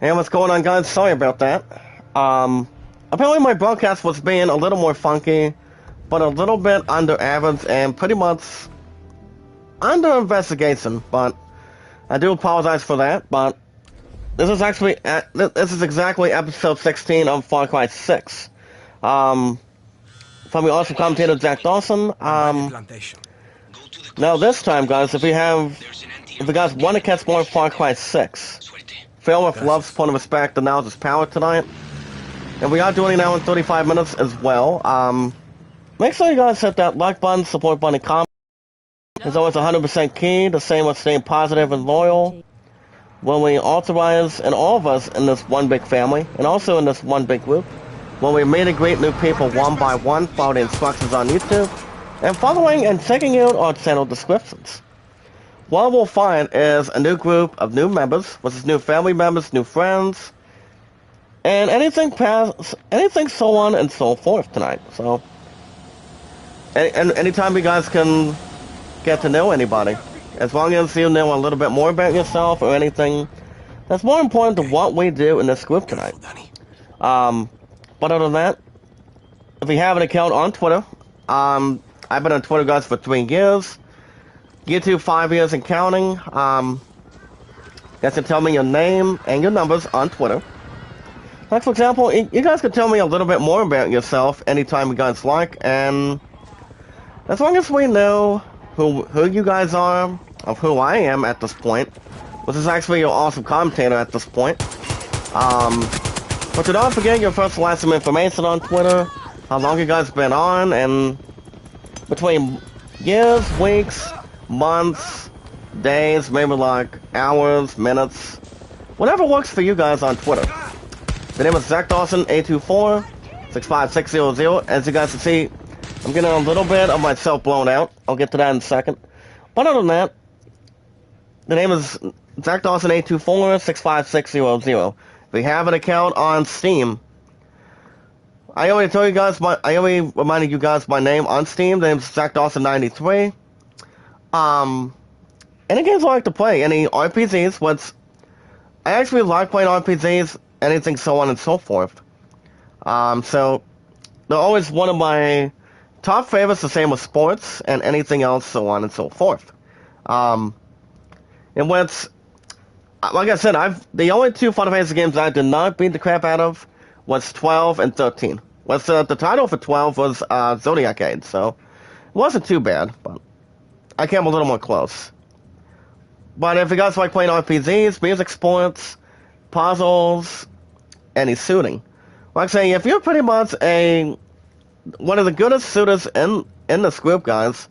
Hey, what's going on, guys? Sorry about that. Apparently my broadcast was being a little more funky, but a little bit under average and pretty much under investigation, but I do apologize for that, but this is actually, this is exactly episode 16 of Far Cry 6. From the awesome commentator Jack Dawson. Now this time, guys, if you guys want to catch more Far Cry 6, Phil with love, support, and respect announces power tonight. And we are doing it now in 35 minutes as well. Make sure you guys hit that like button, support button, and comment. It's always 100% key, the same with staying positive and loyal. When we authorize, and all of us in this one big family, and also in this one big group, when we meet and greet new people one by one, follow the instructions on YouTube, and following and checking out our channel descriptions. What we'll find is a new group of new members, which is new family members, new friends, and anything so on and so forth tonight. So, and anytime you guys can get to know anybody, as long as you know a little bit more about yourself or anything that's more important to what we do in this group tonight. But other than that, if you have an account on Twitter, I've been on Twitter, guys, for 3 years. YouTube 5 years and counting. You guys can tell me your name and your numbers on Twitter. Like, for example, you guys can tell me a little bit more about yourself anytime you guys like, and as long as we know who you guys are, of who I am at this point, which is actually your awesome commentator at this point. But do not forget your first and last name information on Twitter, how long you guys been on, and between years, weeks, months, days, maybe like hours, minutes, whatever works for you guys on Twitter. The name is Zach Dawson 824-65600. As you guys can see, I'm getting a little bit of myself blown out. I'll get to that in a second. But other than that, the name is Zach Dawson 824-65600. If you have an account on Steam, I already reminded you guys my name on Steam. The name is Zach Dawson 93. Any games I like to play, any RPGs, I actually like playing RPGs, anything so on and so forth. So they're always one of my top favorites, the same with sports and anything else so on and so forth. And like I said, the only 2 Final Fantasy games I did not beat the crap out of was 12 and 13. The title for 12 was Zodiac Age, so it wasn't too bad, but I came a little more close. But if you guys like playing RPGs, music, sports, puzzles, any shooting, like I say, if you're pretty much one of the goodest shooters in this group, guys,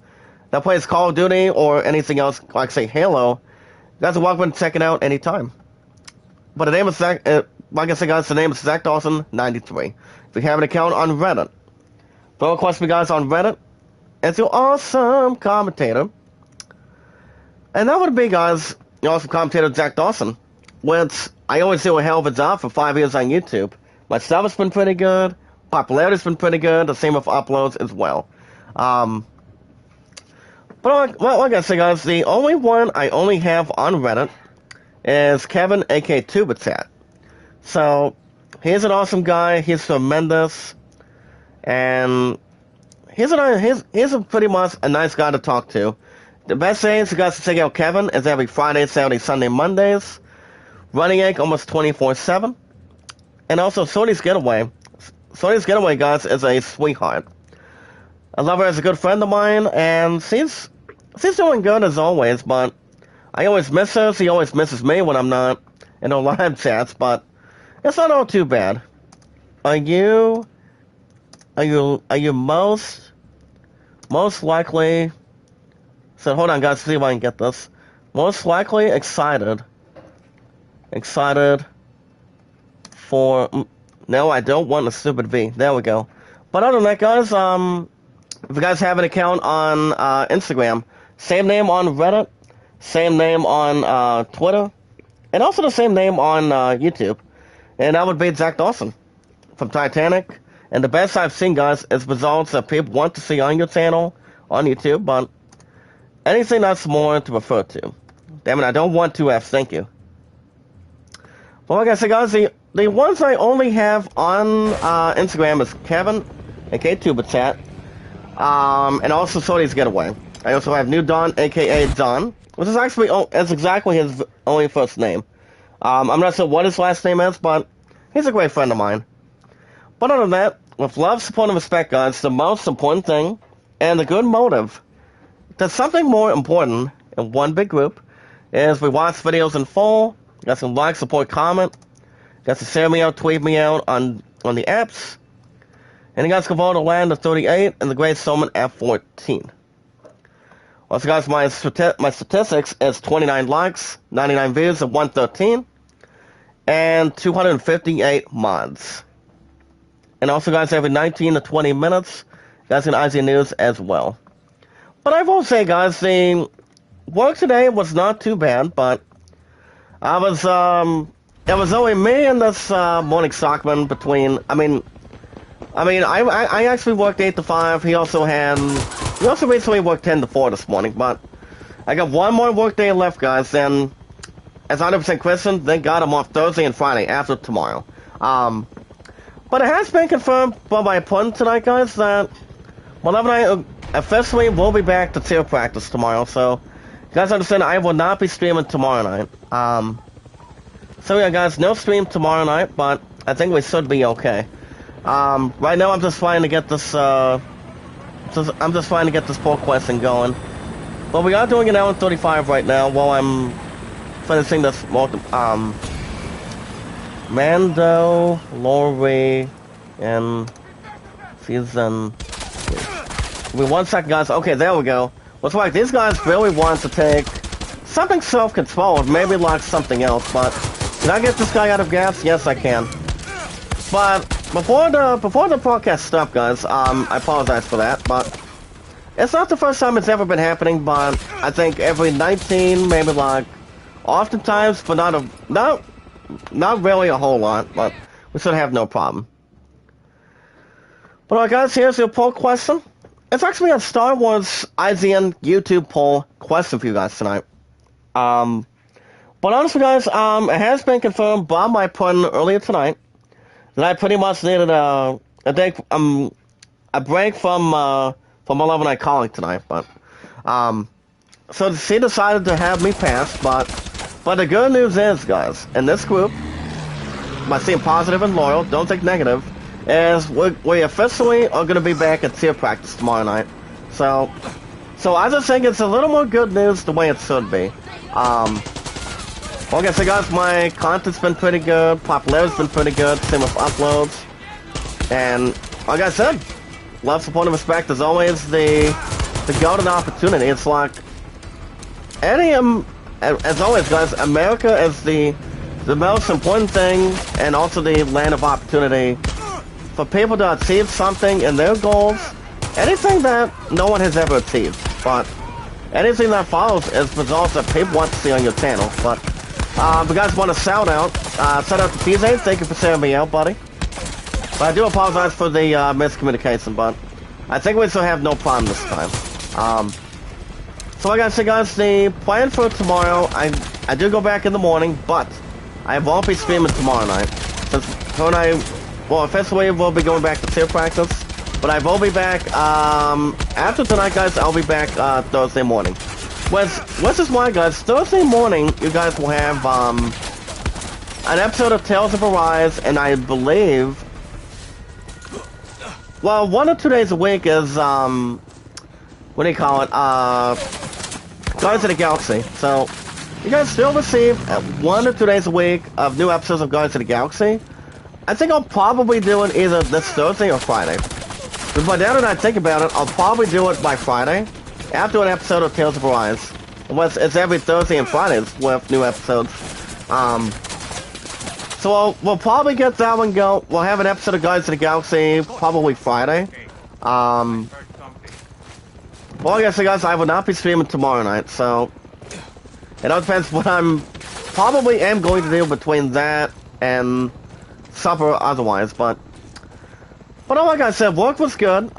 that plays Call of Duty or anything else, like say Halo, you guys are welcome to check it out anytime. But the name is like I said, guys, the name is Zach Dawson 93. If you have an account on Reddit, don't request me, guys, on Reddit as your awesome commentator. And that would be, guys, your awesome commentator Jack Dawson, which I always do a hell of a job for 5 years on YouTube. My stuff has been pretty good, popularity's been pretty good, the same with uploads as well. But like I said, guys, the only one I only have on Reddit is Kevin, aka Tubitat. So, he's an awesome guy, he's tremendous, and he's pretty much a nice guy to talk to. The best things you guys can check out Kevin is every Friday, Saturday, Sunday, Mondays. Running Egg almost 24/7. And also Sony's Getaway. Sony's Getaway, guys, is a sweetheart. I love her as a good friend of mine, and she's doing good as always, but I always miss her. She always misses me when I'm not in her live chats, but it's not all too bad. Are you most likely... So hold on, guys, see if I can get this. Most likely excited for... No, I don't want a stupid V. There we go. But other than that, guys, if you guys have an account on Instagram, same name on Reddit, same name on Twitter, and also the same name on YouTube. And that would be Zach Dawson from Titanic. And the best I've seen, guys, is results that people want to see on your channel, on YouTube, but anything that's more to refer to. Damn it, I don't want 2 Fs, thank you. So like I said, guys, the ones I only have on Instagram is Kevin, aka Tubatat, and also Sony's Getaway. I also have New Don, aka Don, which is actually is exactly his only first name. I'm not sure what his last name is, but he's a great friend of mine. But other than that, with love, support, and respect, guys, the most important thing, and the good motive, there's something more important in one big group, is we watch videos in full, got some like, support, comment, got to share me out, tweet me out on the apps, and you guys can vote to land of 38 and the Great Stoneman F14. Also, guys, my statistics is 29 likes, 99 views, and 113, and 258 mods. And also, guys, every 19 to 20 minutes, you guys can IZ News as well. But I will say, guys, the work today was not too bad, but it was only me and this morning stockman between, I actually worked 8 to 5. He also recently worked 10 to 4 this morning, but I got one more work day left, guys, and as 100% Christian, thank God I'm off Thursday and Friday after tomorrow. But it has been confirmed by my opponent tonight, guys, that Malev and I officially will be back to tier practice tomorrow, so you guys understand I will not be streaming tomorrow night. So yeah, guys, no stream tomorrow night, but I think we should be okay. Right now I'm just trying to get this, pull questing going. But we are doing an hour and 35 right now while I'm finishing this, Mando, Lori, and season. Give me 1 second, guys. Okay, there we go. Looks like these guys really want to take something self-controlled, maybe like something else, but can I get this guy out of gas? Yes, I can. But before the broadcast stopped, guys, I apologize for that, but it's not the first time it's ever been happening, but I think every 19, maybe like, oftentimes, but not really a whole lot, but we should have no problem. But alright, guys, here's your poll question. It's actually a Star Wars IGN YouTube poll question for you guys tonight. But honestly, guys, it has been confirmed by my opponent earlier tonight that I pretty much needed a break from 11 Night Calling tonight, but so she decided to have me pass, but the good news is, guys, in this group, by seeing positive and loyal, don't think negative, is we officially are going to be back at tier practice tomorrow night. So I just think it's a little more good news the way it should be. Like I said, guys, my content's been pretty good, popularity's been pretty good, same with uploads, and like I said, love, support, and respect is always the golden opportunity. It's like as always, guys, America is the most important thing, and also the land of opportunity for people to achieve something in their goals. Anything that no one has ever achieved, but anything that follows is results that people want to see on your channel. But if you guys want to shout out to TJ, thank you for sharing me out, buddy. But I do apologize for the miscommunication, but I think we still have no problem this time. So like I said, guys, the plan for tomorrow, I do go back in the morning, but I won't be streaming tomorrow night. Since officially we'll be going back to tier practice, but I will be back, after tonight, guys, I'll be back, Thursday morning. Which is why, guys, Thursday morning, you guys will have, an episode of Tales of Arise, and I believe, well, 1 or 2 days a week is, what do you call it, Guardians of the Galaxy. So, you guys still receive 1 or 2 days a week of new episodes of Guardians of the Galaxy. I think I'll probably do it either this Thursday or Friday. But by now that I think about it, I'll probably do it by Friday, after an episode of Tales of Arise. It's every Thursday and Fridays with new episodes. So we'll probably get that one go. We'll have an episode of Guardians of the Galaxy probably Friday. Well, like I said, guys, I will not be streaming tomorrow night, so it all depends what I'm probably am going to do between that and supper otherwise, but like I said, work was good.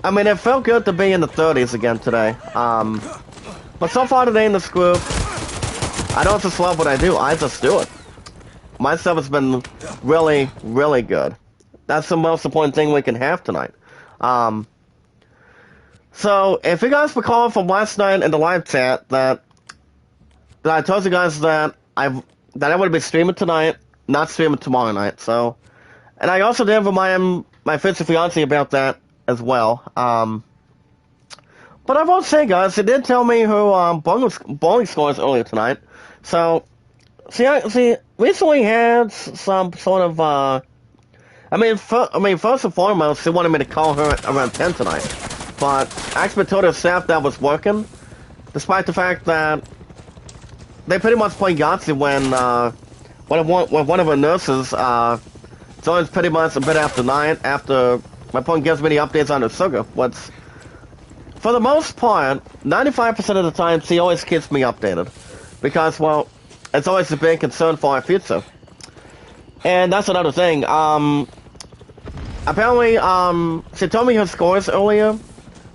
It felt good to be in the 30s again today. But so far today in this group, I don't just love what I do, I just do it. My stuff has been really, really good. That's the most important thing we can have tonight. So, if you guys recall from last night in the live chat that I told you guys that I would be streaming tonight, not streaming tomorrow night. So, and I also did remind my future fiance about that as well. But I won't say, guys, they did tell me her bowling scores earlier tonight. So, see, recently had some sort of first and foremost, they wanted me to call her around 10 tonight. But I actually told her staff that was working, despite the fact that they pretty much play Yahtzee when one of her nurses, it's always pretty much a bit after 9, after my point gives me the updates on her sugar. What's, for the most part, 95% of the time, she always keeps me updated. Because, well, it's always a big concern for our future. And that's another thing. Apparently, she told me her scores earlier.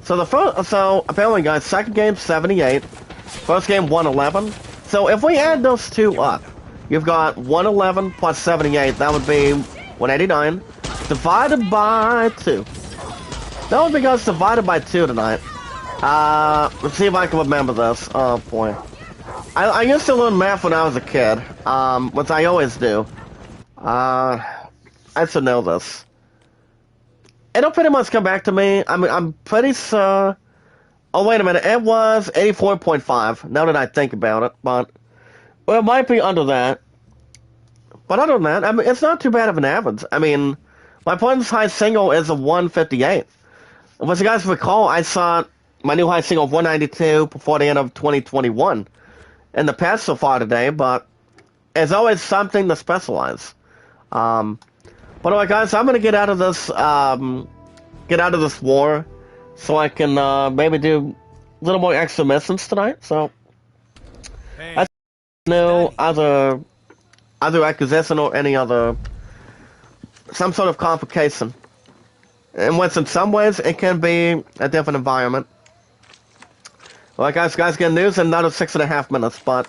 So apparently, guys, second game 78, first game 111. So if we add those two up, you've got 111 plus 78. That would be 189 divided by 2. That would be, guys, divided by 2 tonight. Let's see if I can remember this. Oh boy, I used to learn math when I was a kid, which I always do. I should know this. It'll pretty much come back to me. I'm pretty sure. Oh, wait a minute. It was 84.5, now that I think about it. But, well, it might be under that. But other than that, I mean, it's not too bad of an average. I mean, my points high single is a 158. As you guys recall, I saw my new high single of 192 before the end of 2021 in the past so far today, but it's always something to specialize. But alright, guys, I'm gonna get out of this war, so I can maybe do a little more extra missions tonight. So I no other acquisition or any other some sort of complication. And which in some ways it can be a different environment. Well, guys, get news in another 6.5 minutes. But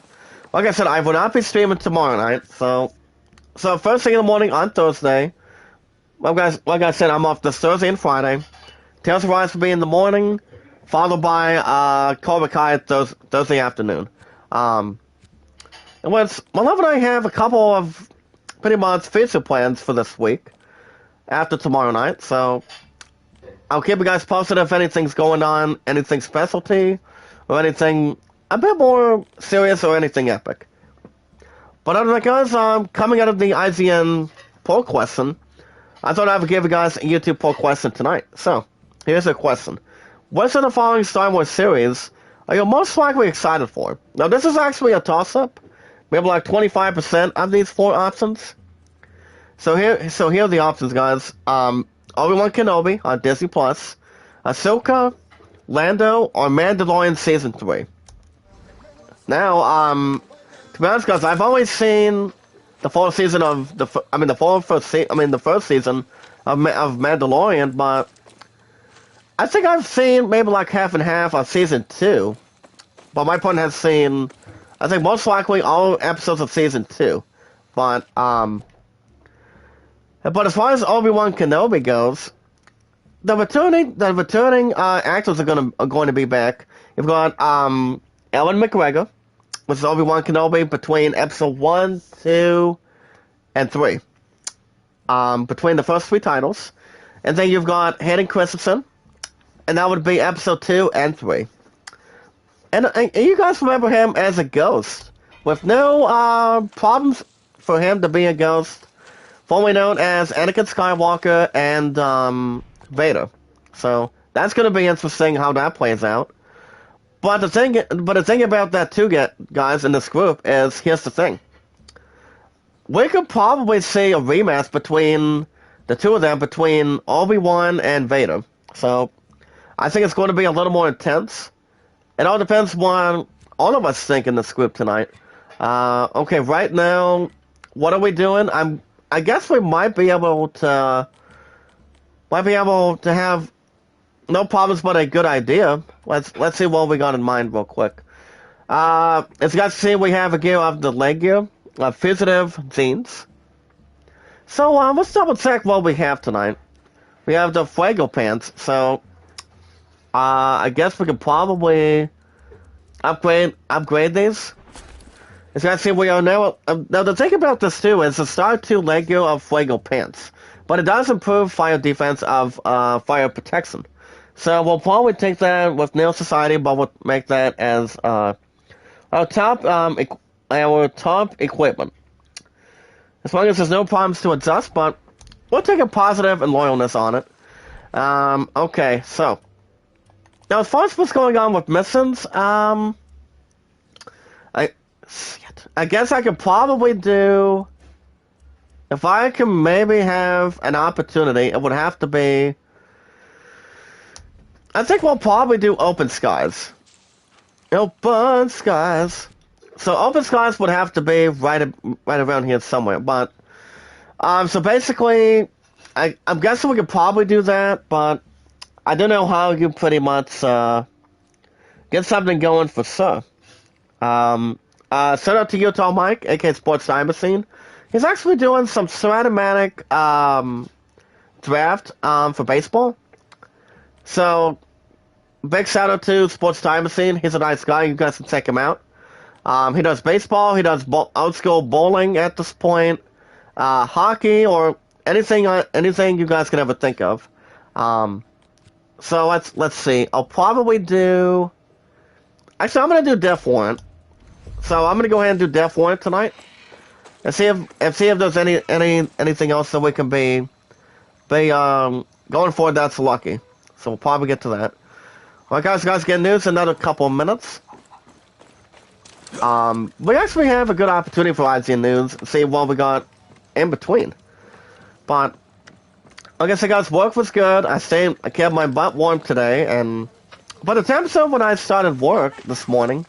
like I said, I will not be streaming tomorrow night. So first thing in the morning on Thursday. Well, guys, like I said, I'm off this Thursday and Friday. Tales of Rise will be in the morning, followed by Cobra Kai Thursday afternoon. And my love and I have a couple of pretty much feature plans for this week after tomorrow night. So I'll keep you guys posted if anything's going on, anything specialty, or anything a bit more serious or anything epic. But other than that, guys, coming out of the IGN poll question, I thought I would give you guys a YouTube poll question tonight. So, here's a question. Which of the following Star Wars series are you most likely excited for? Now, this is actually a toss-up. We have like 25% of these 4 options. So here are the options, guys. Obi-Wan Kenobi on Disney+, Ahsoka, Lando, or Mandalorian Season 3. Now, to be honest, guys, I've always seen the first season of the first season of Mandalorian, but I think I've seen maybe like half and half of season 2. But my point has seen, I think most likely all episodes of season 2. But as far as Obi-Wan Kenobi goes, the returning actors are going to be back. You've got Ewan McGregor, which is Obi-Wan Kenobi between episode 1, 2, and 3. Between the first 3 titles. And then you've got Hayden Christensen, and that would be episode 2 and 3. And you guys remember him as a ghost, with no problems for him to be a ghost, formerly known as Anakin Skywalker and Vader. So that's going to be interesting how that plays out. But the thing about that too, guys, in this group is, here's the thing. We could probably see a rematch between the two of them, between Obi-Wan and Vader. So I think it's going to be a little more intense. It all depends on all of us think in this group tonight. Okay, right now, what are we doing? I guess we might be able to have no problems but a good idea. Let's see what we got in mind real quick. As you guys see, we have a gear of the leg gear. fugitive zines. So let's double check what we have tonight. We have the Fuego pants, so I guess we could probably upgrade these. As you guys see, we are now the thing about this too is the Star 2 Lego of Fuego pants, but it does improve fire defense of fire protection. So we'll probably take that with Nail Society, but we'll make that as our top equipment. As long as there's no problems to adjust, but we'll take a positive and loyalness on it. Okay, so now as far as what's going on with missions, I guess I could probably do, if I can maybe have an opportunity, it would have to be, I think we'll probably do Open Skies. Open Skies. So Open Skies would have to be right around here somewhere, but, so basically, I'm guessing we could probably do that, but I don't know how you pretty much, get something going for sure. Shout out to Utah Mike, aka Sports Time Machine. He's actually doing some cinematic draft for baseball. So big shout out to Sports Time Machine. He's a nice guy. You guys can check him out. He does baseball. He does old school bowling at this point, hockey, or anything you guys can ever think of. So let's see. I'll probably do. Actually, I'm gonna do Death Warrant. So I'm gonna go ahead and do Death Warrant tonight, and see if there's anything else that we can be going for that's lucky. So we'll probably get to that. Alright guys, get news in another couple of minutes. We actually have a good opportunity for IGN News, see what we got in between. But like I said, guys, work was good. I kept my butt warm today, but the temperature when I started work this morning,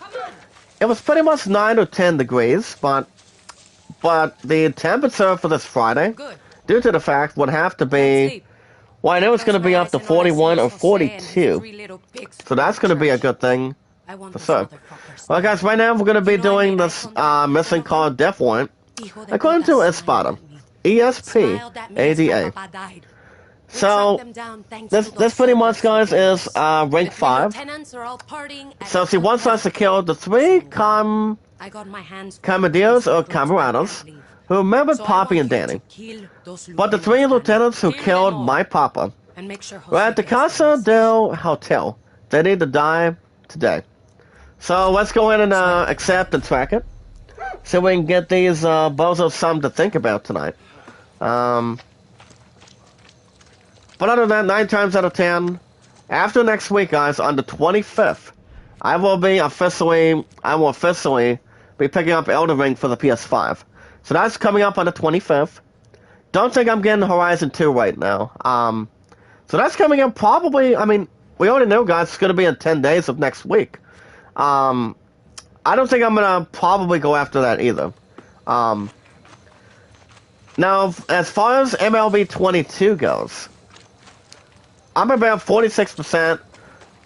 it was pretty much 9 or 10 degrees, but the temperature for this Friday, due to the fact, would have to be, well, I know it's going to be up to 41 or 42, so that's going to be a good thing for sure. Well, guys, right now we're going to be doing this mission called Death Warrant, according to Espada, ESPADA. So, this pretty much, guys, is rank 5. So, see, once I secured the 3 Commandeers or Camaradas who remembered Poppy and Danny. But the 3 lieutenants who killed my papa were at the Casa del Hotel. They need to die today. So, let's go in and accept and track it, so we can get these bozos something to think about tonight. But other than that, 9 times out of 10, after next week, guys, on the 25th, I will officially be picking up Elden Ring for the PS5. So that's coming up on the 25th. Don't think I'm getting Horizon 2 right now. So that's coming up probably, I mean, we already know, guys, it's going to be in 10 days of next week. I don't think I'm going to probably go after that either. Now, as far as MLB 22 goes, I'm about 46%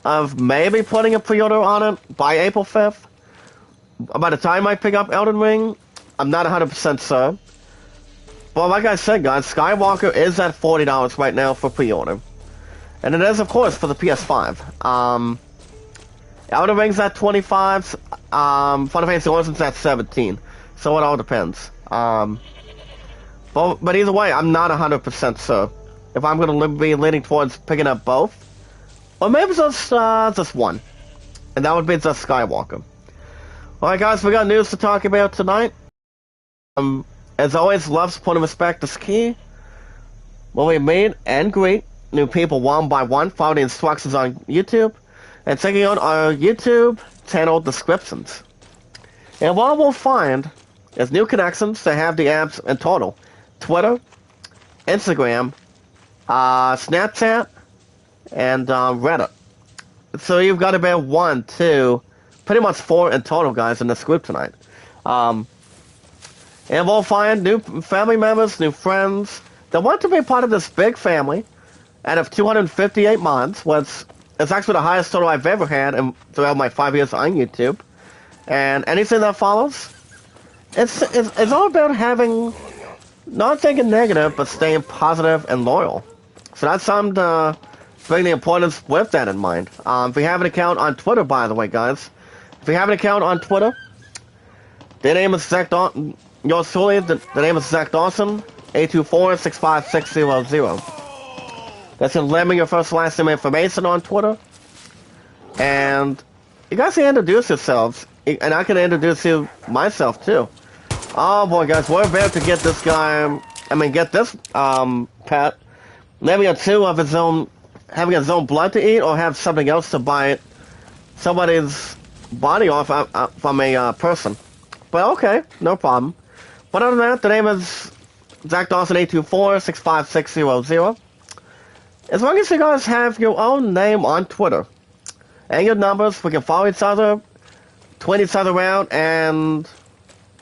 of maybe putting a pre-order on it by April 5th. By the time I pick up Elden Ring, I'm not 100% sure. But like I said, guys, Skywalker is at $40 right now for pre-order. And it is, of course, for the PS5. Elden Ring's at $25. Final Fantasy Origin's at $17. So it all depends. But either way, I'm not 100% sure if I'm going to be leaning towards picking up both, or maybe just one, and that would be just Skywalker. Alright guys, we got news to talk about tonight. As always, love, support, and respect is key. When we meet and greet new people one by one, follow the instructions on YouTube, and checking out our YouTube channel descriptions. And what we'll find is new connections to have the apps in total: Twitter, Instagram, Snapchat, and Reddit. So you've got about 1, 2, pretty much 4 in total, guys, in this group tonight. And we'll find new family members, new friends that want to be part of this big family out of 258 mods, which is actually the highest total I've ever had throughout my 5 years on YouTube. And anything that follows, it's all about having, not thinking negative, but staying positive and loyal. So that's something to bring the importance with that in mind. If you have an account on Twitter, by the way, guys, if you have an account on Twitter, the name is Zach Dawson. Yours truly, the name is Zach Dawson, 824-65600. That's gonna let me your first and last name information on Twitter. And you guys can introduce yourselves, and I can introduce you myself too. Oh boy, guys, we're about to get this guy. Get this pet. Maybe a two of his own, having his own blood to eat, or have something else to bite somebody's body off from a person. But okay, no problem. But other than that, the name is Zach Dawson 824-65600. As long as you guys have your own name on Twitter and your numbers, we can follow each other, tweet each other around, and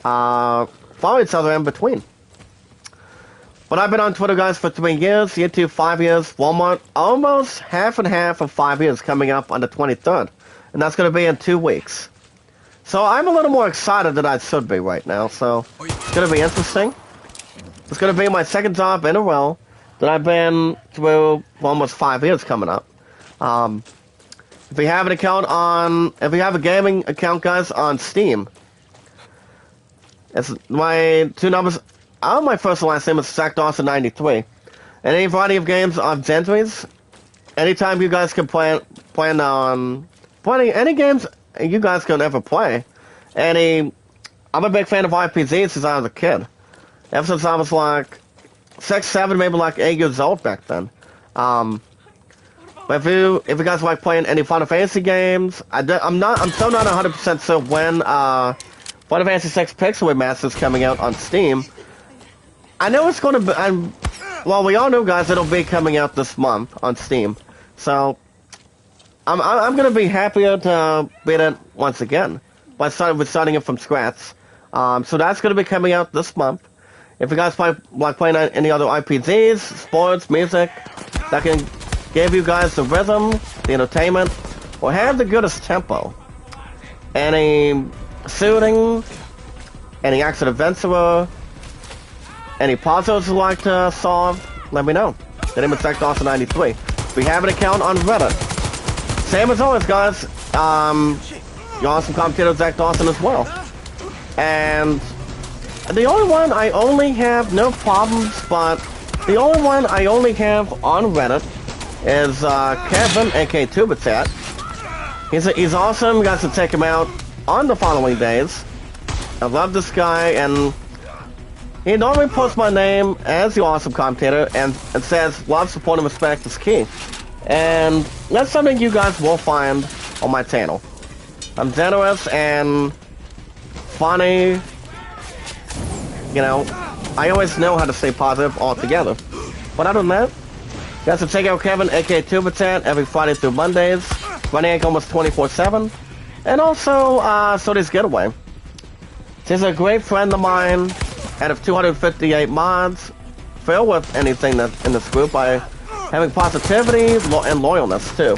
follow each other in between. But I've been on Twitter, guys, for 3 years, YouTube 5 years, Walmart almost half and half of 5 years coming up on the 23rd. And that's going to be in 2 weeks. So I'm a little more excited than I should be right now, so it's going to be interesting. It's going to be my second job in a row that I've been through for almost 5 years coming up. If you have an account if you have a gaming account, guys, on Steam, it's my 2 numbers. My first and last name is Zach Dawson 93. And any variety of games on Gentry's, anytime you guys can plan on playing any games you guys can ever play. I'm a big fan of RPGs since I was a kid. Ever since I was like 6, 7, maybe like 8 years old back then. But if you guys like playing any Final Fantasy games, I'm still not 100% sure when Final Fantasy VI Pixel Remaster is coming out on Steam. I know it's going to be. Well, we all know, guys, it'll be coming out this month on Steam. So I'm going to be happier to beat it once again by starting it from scratch. So that's going to be coming out this month. If you guys like playing any other RPGs, sports, music, that can give you guys the rhythm, the entertainment, or have the goodest tempo. Any shooting, any action adventurer, any puzzles you'd like to solve, let me know. The name is Zach Dawson 93. If you have an account on Reddit, same as always, guys. Your awesome commentator Zach Dawson as well. And the only one I only have no problems, but the only one I only have on Reddit is Kevin, aka Tubitat. He's awesome. You guys can check him out on the following days. I love this guy, and he normally posts my name as the awesome commentator and says love, support, and respect is key. And that's something you guys will find on my channel. I'm generous and funny. You know, I always know how to stay positive altogether. But other than that, you guys can check out Kevin, aka Tubitat, every Friday through Mondays, running almost 24/7. And also, Sodi's Getaway. She's a great friend of mine, out of 258 mods, filled with anything that's in this group by having positivity and loyalness too.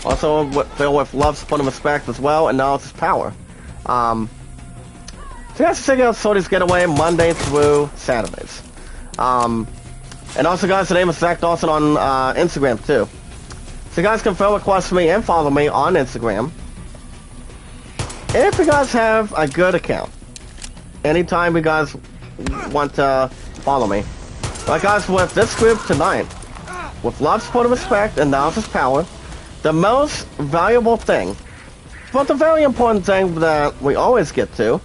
Also filled with love, support, and respect as well, and knowledge is power. So you guys can check out Sodi's Getaway Monday through Saturdays. And also, guys, the name is Zach Dawson on Instagram too. So you guys can friend request me and follow me on Instagram. If you guys have a good account, anytime you guys want to follow me. Like, guys, with this group tonight, with love, support, and respect, and knowledge is power, the most valuable thing, but the very important thing that we always get to,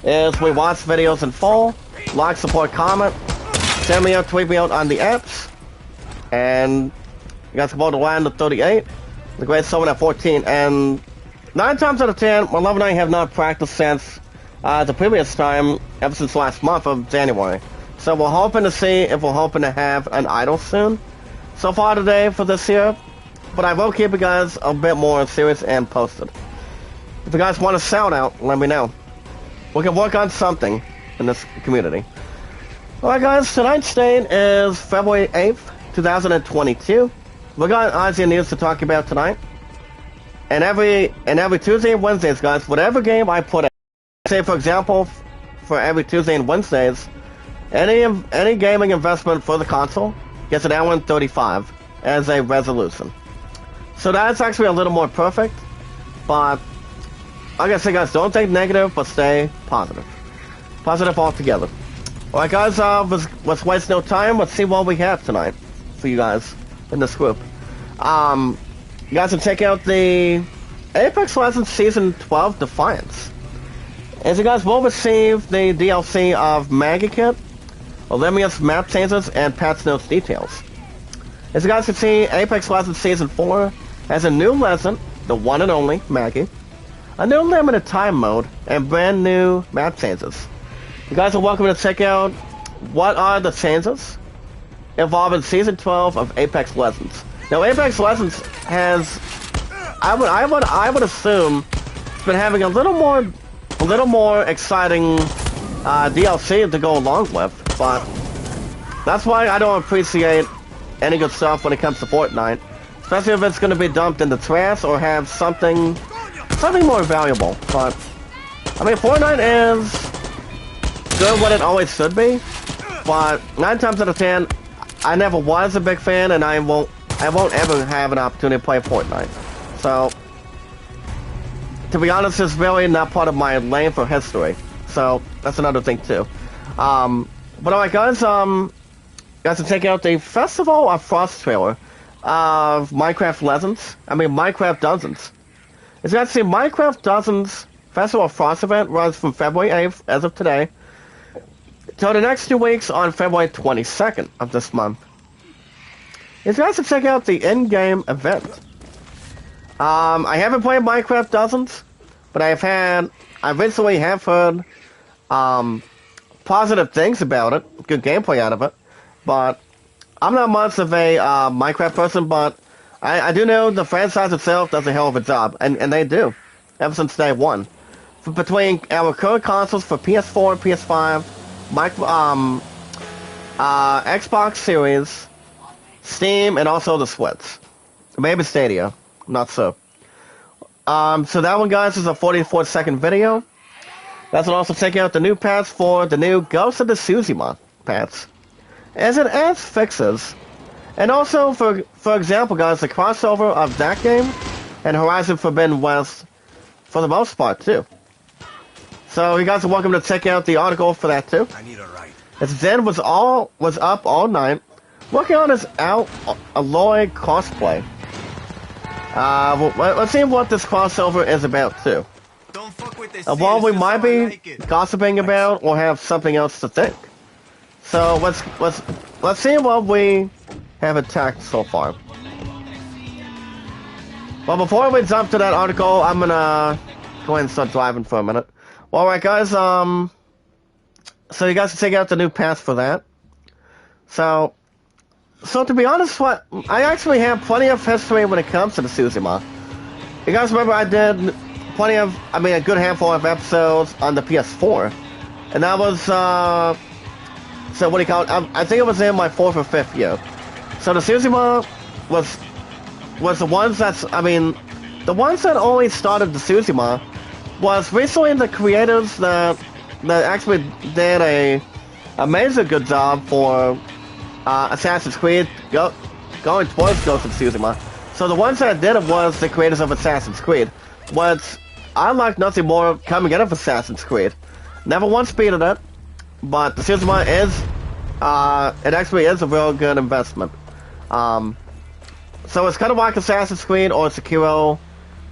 is we watch videos in full, like, support, comment, send me out, tweet me out on the apps, and you guys can vote the land at 38, the great summon at 14, and 9 times out of 10, my love and I have not practiced since the previous time, ever since last month of January. So we're hoping to see if we're hoping to have an idol soon. So far today for this year, but I will keep you guys a bit more serious and posted. If you guys want a shout out, let me know. We can work on something in this community. Alright, guys, tonight's date is February 8th, 2022. We got Asian news to talk about tonight. And every Tuesday and Wednesdays, guys, whatever game I put out, say for example, for every Tuesday and Wednesdays, any gaming investment for the console gets an hour and 35 as a resolution. So that's actually a little more perfect, but like I said, guys, don't think negative, but stay positive. Positive altogether. Alright, guys, let's waste no time. Let's see what we have tonight for you guys in this group. You guys can check out the Apex Legends Season 12 Defiance. As you guys will receive the DLC of Maggie Kit, Olympia's map changes, and patch notes details. As you guys can see, Apex Legends Season 4 has a new lesson, the one and only Maggie, a new limited time mode, and brand new map changes. You guys are welcome to check out what are the changes involved in Season 12 of Apex Legends. Now, Apex Legends has, I would assume, it's been having a little more exciting DLC to go along with, but that's why I don't appreciate any good stuff when it comes to Fortnite, especially if it's going to be dumped in the trash or have something more valuable. But I mean, Fortnite is good what it always should be, but 9 times out of 10, I never was a big fan, and I won't ever have an opportunity to play Fortnite. So, to be honest, it's really not part of my lane for history. So that's another thing too. But alright, guys, guys, to check out the Festival of Frost trailer of Minecraft Legends. I mean, Minecraft Dozens. As you guys see, Minecraft Dozens Festival of Frost event runs from February 8th, as of today, till the next 2 weeks on February 22nd of this month. As you guys can check out the in-game event. I haven't played Minecraft Dozens, but I recently have heard positive things about it, good gameplay out of it, but I'm not much of a Minecraft person, but I do know the franchise itself does a hell of a job, and they do, ever since day one. Between our current consoles for PS4, PS5, Xbox Series, Steam, and also the Switch. Maybe Stadia, not so. So that one, guys, is a 44-second video. That's also check out the new patch for the new Ghost of Tsushima patch, as it adds fixes, and also for example, guys, the crossover of that game and Horizon Forbidden West for the most part too. So you guys are welcome to check out the article for that too. I need a ride. As Zen was up all night working on his Aloy cosplay. Let's see what this crossover is about too. Don't fuck with this. What we might be gossiping about or have something else to think. So let's see what we have attacked so far. Well, before we jump to that article, I'm gonna go ahead and start driving for a minute. Well, alright, guys. So you guys can check out the new path for that. So to be honest, I actually have plenty of history when it comes to the Tsushima. You guys remember I did a good handful of episodes on the PS4, and that was so what do you call it? I think it was in my 4th or 5th year. So the Tsushima was the ones the ones that only started the Tsushima was recently the creators that actually did a amazing good job for Assassin's Creed going towards Ghost of Tsushima. So the ones that did it was the creators of Assassin's Creed. What I like nothing more coming out of Assassin's Creed. Never once beaten it, but the Tsushima is it actually is a real good investment. So it's kind of like Assassin's Creed or Sekiro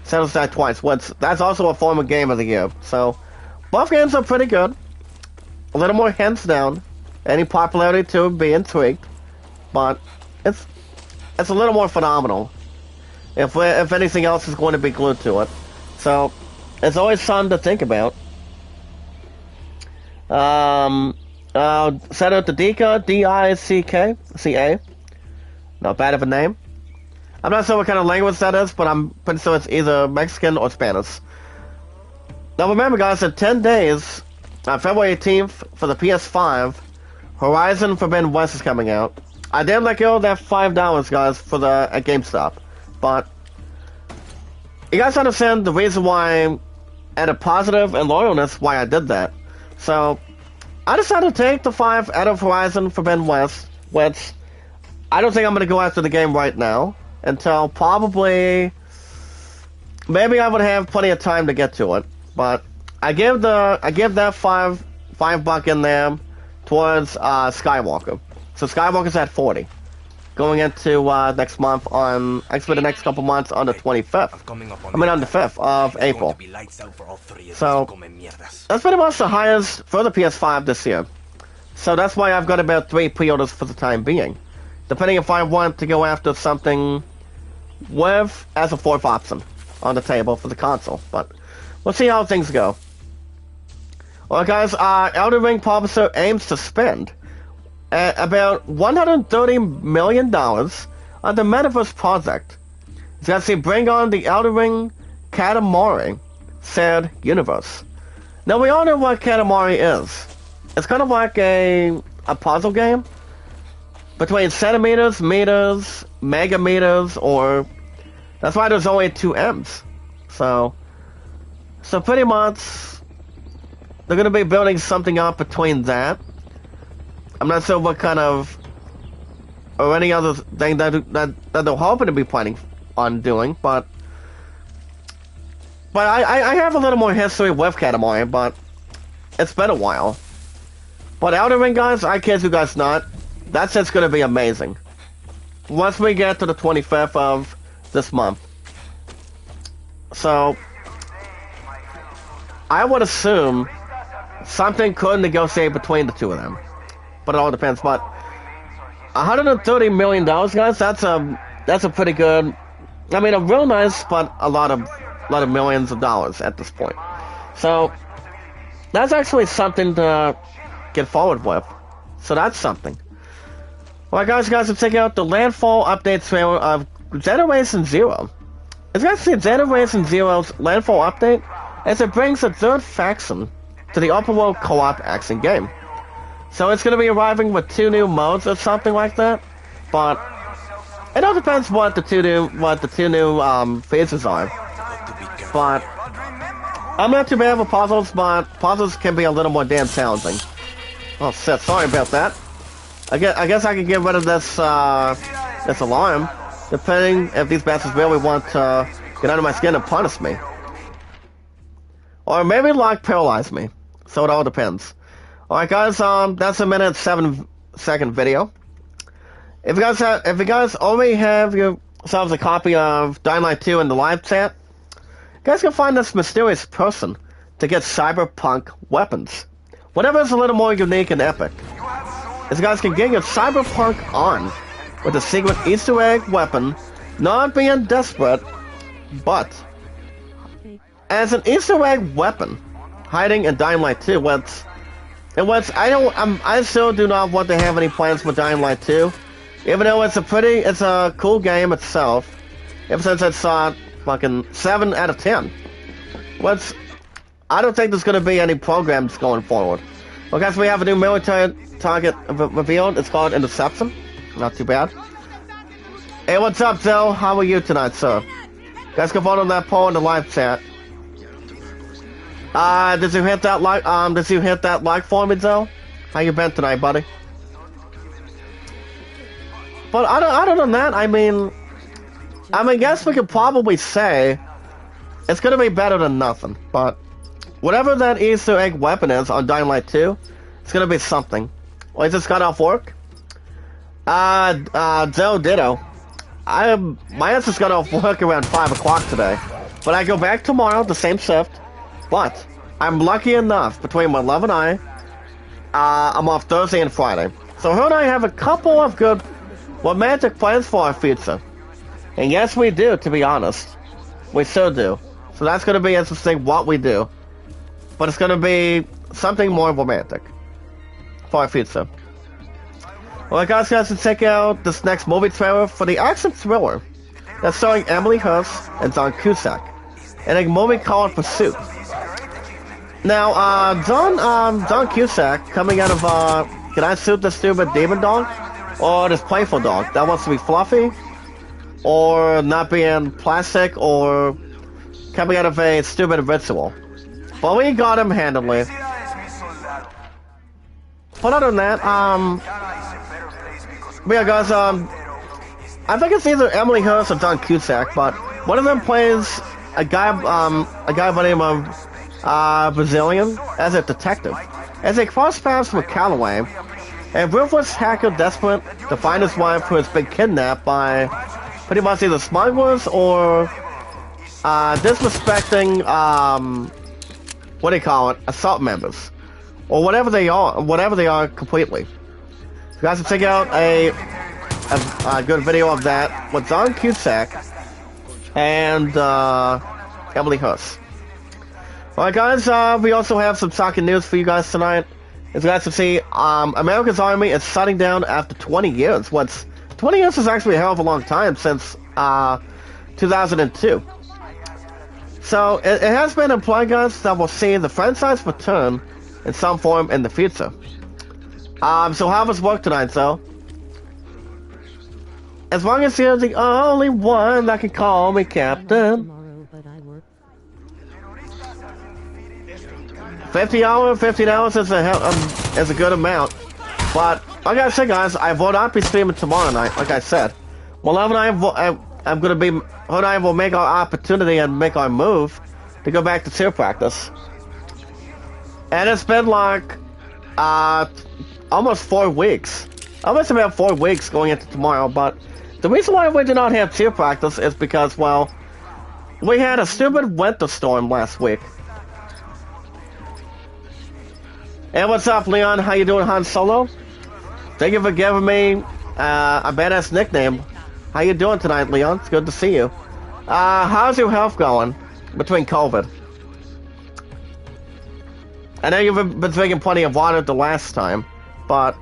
Settles Die Twice. That's also a former game of the year. So both games are pretty good. A little more hands down. Any popularity to be intrigued, but it's a little more phenomenal. If anything else is going to be glued to it, so it's always fun to think about. Set out the Dika, D-I-C-K-C-A. Not bad of a name. I'm not sure what kind of language that is, but I'm pretty sure it's either Mexican or Spanish. Now remember, guys, in 10 days, on February 18th for the PS5. Horizon Forbidden West is coming out. I did let go of that $5, guys, for at GameStop. But you guys understand the reason why, and a positive and loyalness, why I did that. So, I decided to take the 5 out of Horizon Forbidden West, which I don't think I'm going to go after the game right now until probably maybe I would have plenty of time to get to it. But I give that $5 in there towards Skywalker. So Skywalker's at 40. Going into next month on actually the next couple months on the 25th. I mean on the 5th of April. So that's pretty much the highest for the PS5 this year. So that's why I've got about 3 pre-orders for the time being. Depending if I want to go after something with as a 4th option on the table for the console. But we'll see how things go. Well guys, Elden Ring publisher aims to spend about $130 million on the Metaverse project. It's going to bring on the Elden Ring Katamari said universe. Now we all know what Katamari is. It's kind of like a puzzle game between centimeters, meters, megameters, or that's why there's only 2 M's. So pretty much they're going to be building something up between that. I'm not sure what kind of or any other thing that they're hoping to be planning on doing, but I have a little more history with Katamari, but it's been a while. But Elden Ring, guys, I kid you guys not, that set's going to be amazing. Once we get to the 25th of this month. So, I would assume something could negotiate between the two of them. But it all depends. But $130 million, guys, that's a pretty good, I mean, a real nice, but a lot of millions of dollars at this point. So, that's actually something to get forward with. So that's something. Alright guys, to check out the Landfall update trailer of Generation Zero. It's actually Generation Zero's Landfall update, as it brings a 3rd faction to the open world co-op action game. So it's going to be arriving with 2 new modes or something like that, but it all depends what the two new phases are. But I'm not too bad with puzzles, but puzzles can be a little more damn challenging. Oh shit, sorry about that. I guess I can get rid of this this alarm, depending if these bastards really want to get under my skin and punish me. Or maybe like paralyze me. So it all depends. Alright guys, that's a 1:07 video. If you guys already have yourselves a copy of Dying Light 2 in the live chat, you guys can find this mysterious person to get cyberpunk weapons. Whatever is a little more unique and epic. As you guys can get your cyberpunk on with a secret Easter egg weapon, not being desperate, but as an Easter egg weapon, hiding in Dying Light 2, I still do not want to have any plans for Dying Light 2, even though it's a cool game itself, ever since it's fucking 7 out of 10. I don't think there's going to be any programs going forward. Well guys, we have a new military target revealed. It's called Interception. Not too bad. Hey, what's up, Joe? How are you tonight, sir? Guys, can vote on that poll in the live chat. Did you hit that like for me, Joe? How you been tonight, buddy? But other than that, I mean, guess we could probably say it's gonna be better than nothing. But whatever that Easter egg weapon is on Dying Light 2, it's gonna be something. Well, is this got off work? Joe Ditto. My ass just got off work around 5 o'clock today. But I go back tomorrow, the same shift. But I'm lucky enough, between my love and I, I'm off Thursday and Friday. So her and I have a couple of good romantic plans for our future. And yes, we do, to be honest. We sure do. So that's going to be interesting what we do. But it's going to be something more romantic for our future. Well, guys, to check out this next movie trailer for the action thriller that's starring Emily Hirsch and John Cusack in a movie called Pursuit. Now, John Cusack coming out of Can I Suit This Stupid Demon Dog? Or this playful dog that wants to be fluffy, or not being plastic, or coming out of a stupid ritual. But we got him handily. but other than that, but yeah, guys, I think it's either Emily Hurst or John Cusack, but one of them plays a guy by the name of Brazilian as a detective. As they cross paths with Calloway, a ruthless hacker desperate to find his wife who has been kidnapped by pretty much either smugglers or disrespecting, what do you call it, assault members. Or whatever they are completely. You guys can check out a good video of that with John Cusack and Emily Hurst. Alright guys, we also have some soccer news for you guys tonight. As you guys can see, America's Army is shutting down after 20 years. 20 years is actually a hell of a long time since 2002. So it has been implied, guys, that we'll see the franchise return in some form in the future. So how does it work tonight, though? As long as you're the only one that can call me captain. 50 hours is a good amount. But like I said, guys, I will not be streaming tomorrow night. Like I said, well, I'm gonna be. Her and I will make our opportunity and make our move to go back to cheer practice. And it's been like almost 4 weeks. Almost about 4 weeks going into tomorrow. But the reason why we do not have cheer practice is because, well, we had a stupid winter storm last week. And what's up, Leon? How you doing, Han Solo? Thank you for giving me a badass nickname. How you doing tonight, Leon? It's good to see you. How's your health going between COVID? I know you've been drinking plenty of water the last time, but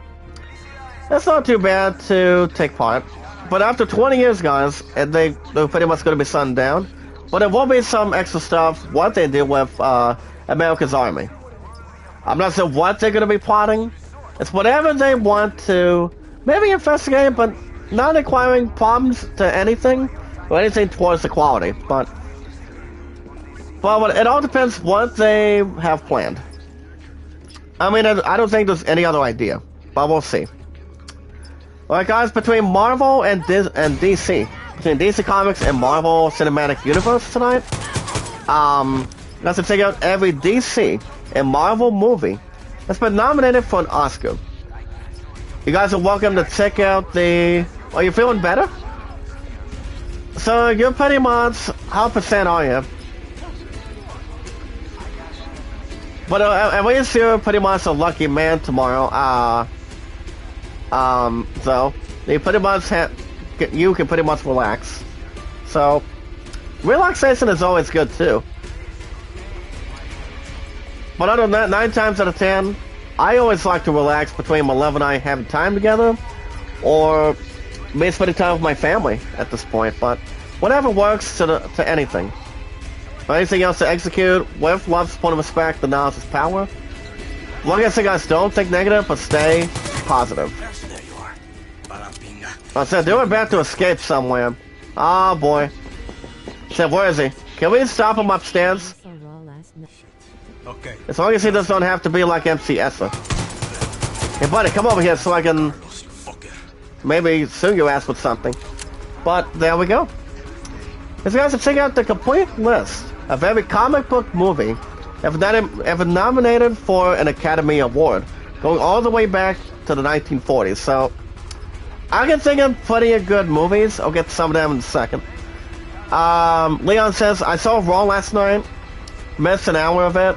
it's not too bad to take part. But after 20 years, guys, and they're pretty much going to be shut down. But there will be some extra stuff, what they do with America's Army. I'm not sure what they're going to be plotting. It's whatever they want to maybe investigate, but not acquiring problems to anything or anything towards equality. But it all depends what they have planned. I mean, I don't think there's any other idea, but we'll see. Alright guys, between Marvel and DC, between DC Comics and Marvel Cinematic Universe tonight, let's check out every DC and Marvel movie that's been nominated for an Oscar. You guys are welcome to check out the... Are you feeling better? So you're pretty much... How percent are you? But at least you're pretty much a lucky man tomorrow. So you pretty much you can pretty much relax. So relaxation is always good too. But other than that, 9 times out of 10, I always like to relax between my love and I having time together, or me spending time with my family at this point. But whatever works to anything. Anything else to execute with love, support, and respect, the knowledge is power. Like I said, guys, don't think negative, but stay positive. There you are. I said, do it back to escape somewhere. Oh boy. I said, where is he? Can we stop him upstairs? Okay. As long as he doesn't have to be like MC Esser. Hey buddy, come over here so I can maybe sue your ass with something. But there we go. As you guys can check out the complete list of every comic book movie ever nominated for an Academy Award, going all the way back to the 1940s. So I can think of plenty of good movies. I'll get to some of them in a second. Leon says, I saw Raw last night, missed an hour of it,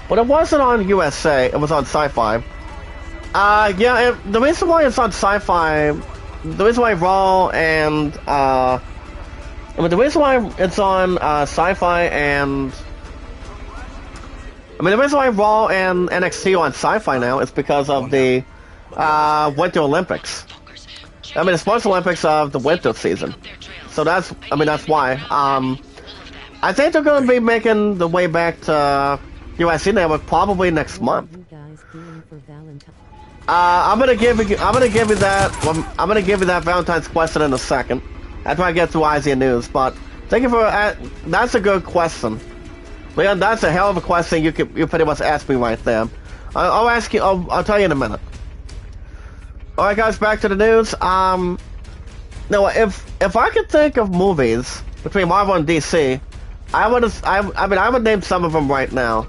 but it wasn't on USA, it was on Sci-Fi. Yeah, the reason why it's on Sci-Fi, the reason why Raw and, the reason why it's on Sci-Fi and... the reason why Raw and NXT are on Sci-Fi now is because of the Winter Olympics. The Sports Olympics of the winter season. So that's why. I think they're going to be making the way back to USA Network probably next month. I'm gonna give you that Valentine's question in a second after I get through IZN News. But thank you for that's a good question, Leon. That's a hell of a question you pretty much asked me right there. I'll ask you. I'll tell you in a minute. All right, guys, back to the news. No, if I could think of movies between Marvel and DC, I would name some of them right now.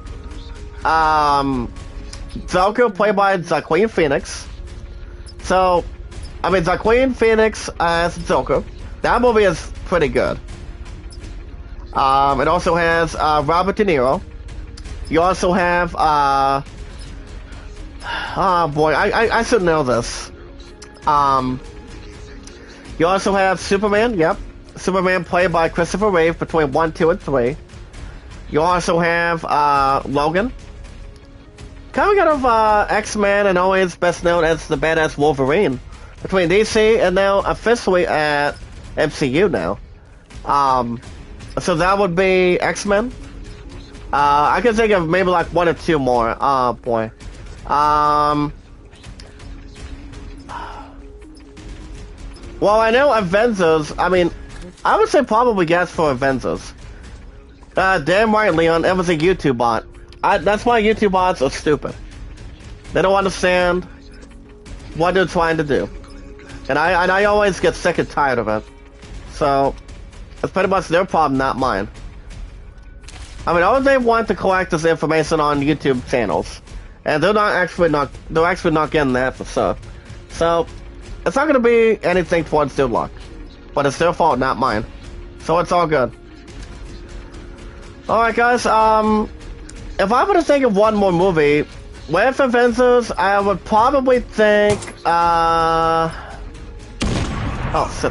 Joker, played by Joaquin Phoenix. So, Joaquin Phoenix as Joker. That movie is pretty good. It also has Robert De Niro. You also have oh boy, I should know this. You also have Superman. Yep, Superman played by Christopher Reeve between 1, 2, and 3. You also have Logan. Coming out of X-Men and always best known as the badass Wolverine between DC and now officially at MCU now. So that would be X-Men. I can think of maybe like 1 or 2 more. Oh boy. Well, I know Avengers. I would say probably guess for Avengers. Damn right, Leon. It was a YouTube bot. That's why YouTube bots are stupid. They don't understand what they're trying to do, and I always get sick and tired of it. So it's pretty much their problem, not mine. All they want to collect is information on YouTube channels, and they're actually not getting that for stuff. So it's not going to be anything towards their luck, but it's their fault, not mine. So it's all good. All right, guys. If I were to think of one more movie with Avengers, I would probably think. Oh,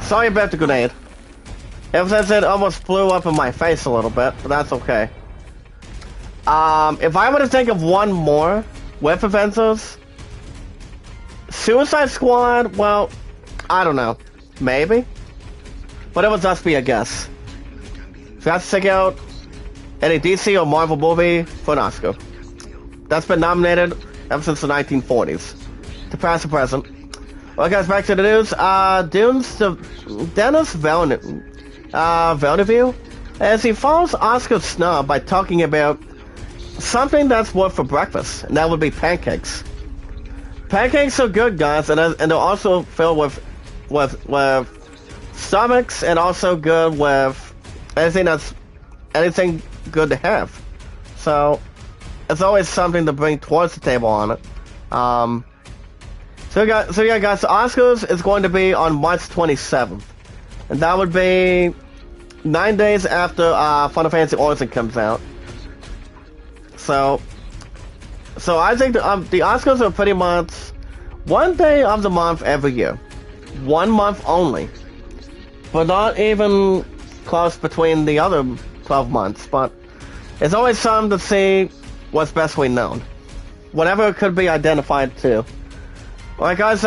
sorry about the grenade. It almost blew up in my face a little bit, but that's okay. If I were to think of one more with Avengers, Suicide Squad, well, I don't know. Maybe? But it would just be a guess. So let's check out any DC or Marvel movie for an Oscar. That's been nominated ever since the 1940s. To past and present. Well, guys, back to the news. Denis Villeneuve, as he follows Oscar snub by talking about something that's worth for breakfast, and that would be pancakes. Pancakes are good, guys, and they're also filled with stomachs, and also good with anything good to have. So it's always something to bring towards the table on it. So yeah, guys, the Oscars is going to be on March 27th, and that would be 9 days after Final Fantasy Origin comes out. So I think the Oscars are pretty much one day of the month every year, 1 month only, but not even close between the other 12 months. But it's always something to see what's best known, whatever it could be identified to. Alright, guys,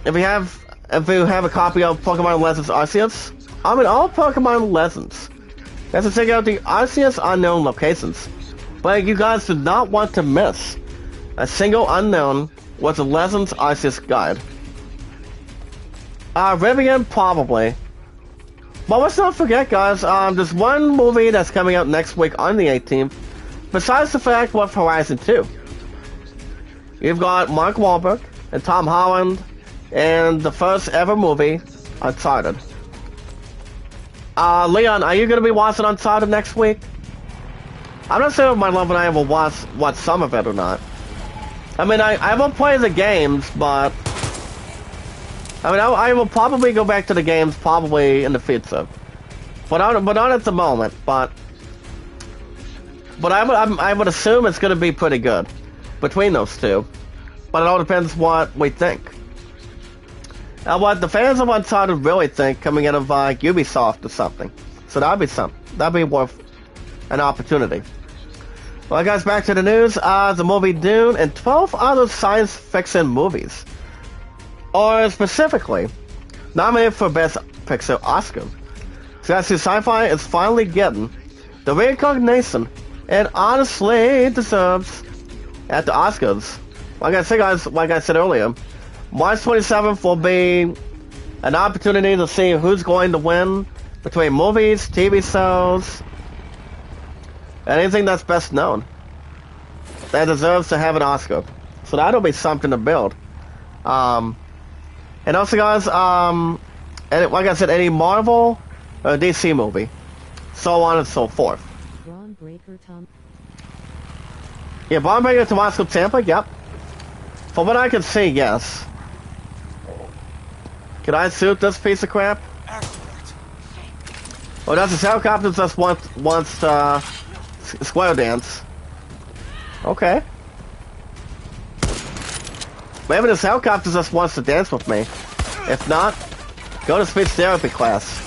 if you have a copy of Pokemon Legends Arceus, all Pokemon Legends, you have to check out the Arceus Unknown locations. But you guys do not want to miss a single unknown with the Legends Arceus guide. Rivian, probably. But let's not forget, guys, there's one movie that's coming out next week on the 18th, besides the fact with Horizon 2. You've got Mark Wahlberg and Tom Holland and the first ever movie, Uncharted. Leon, are you going to be watching Uncharted next week? I'm not sure if my love and I will watch some of it or not. I will play the games, but I will probably go back to the games probably in the future, but not at the moment. But I would assume it's going to be pretty good between those two. But it all depends what we think. What the fans of Uncharted really think coming out of Ubisoft or something. So that'd be worth an opportunity. Well, guys, back to the news. The movie Dune and 12 other science fiction movies are specifically nominated for Best Picture Oscar. So that's sci-fi is finally getting the recognition it honestly deserves at the Oscars. Like I said earlier, March 27th will be an opportunity to see who's going to win between movies, TV shows, anything that's best known that deserves to have an Oscar. So that'll be something to build. And also, guys, and like I said, any Marvel or DC movie, so on and so forth. Braun Breaker Tom. Yeah, Braun Breaker Tommaso Ciampa, yep. From what I can see, yes. Can I suit this piece of crap? Oh, that's his helicopter just wants square dance. Okay. Maybe this helicopter just wants to dance with me. If not, go to speech therapy class.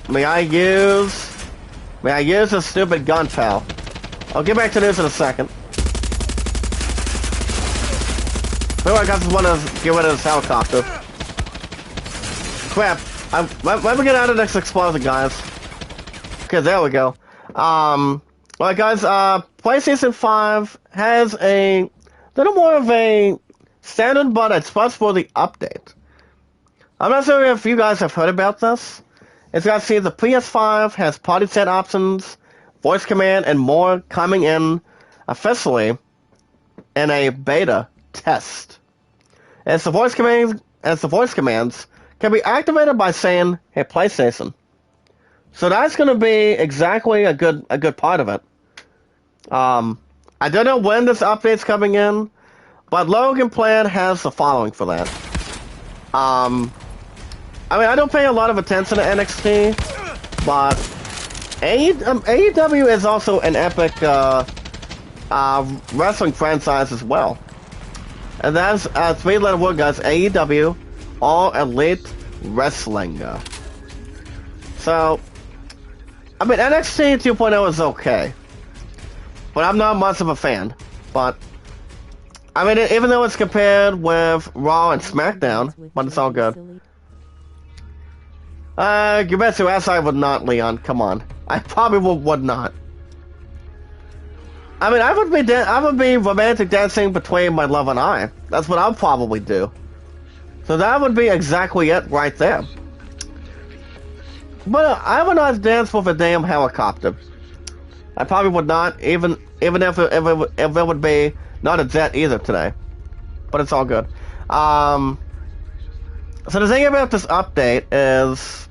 May I use this stupid gun, pal? I'll get back to this in a second. Maybe I just want to get rid of this helicopter. Crap. Let me get out of this explosion, guys. Okay, there we go. Alright, guys, PlayStation 5 has a little more of a standard but it's for the update. I'm not sure if you guys have heard about this. As you guys see, the PS5 has party set options, voice command, and more coming in officially in a beta test. As the voice commands can be activated by saying, "Hey, PlayStation." So that's going to be exactly a good part of it. I don't know when this update's coming in, but Logan Plan has the following for that. I mean, I don't pay a lot of attention to NXT, but AEW is also an epic wrestling franchise as well. And that's three-letter word, guys. AEW, All Elite Wrestling. So, I mean, NXT 2.0 is okay, but I'm not much of a fan. But I mean, even though it's compared with Raw and SmackDown, but it's all good. You bet your ass I would not, Leon. Come on, I probably would not. I mean, I would be romantic dancing between my love and I. That's what I'll probably do. So that would be exactly it right there. But I would not dance with a damn helicopter. I probably would not, even if it would be not a jet either today. But it's all good. So the thing about this update is,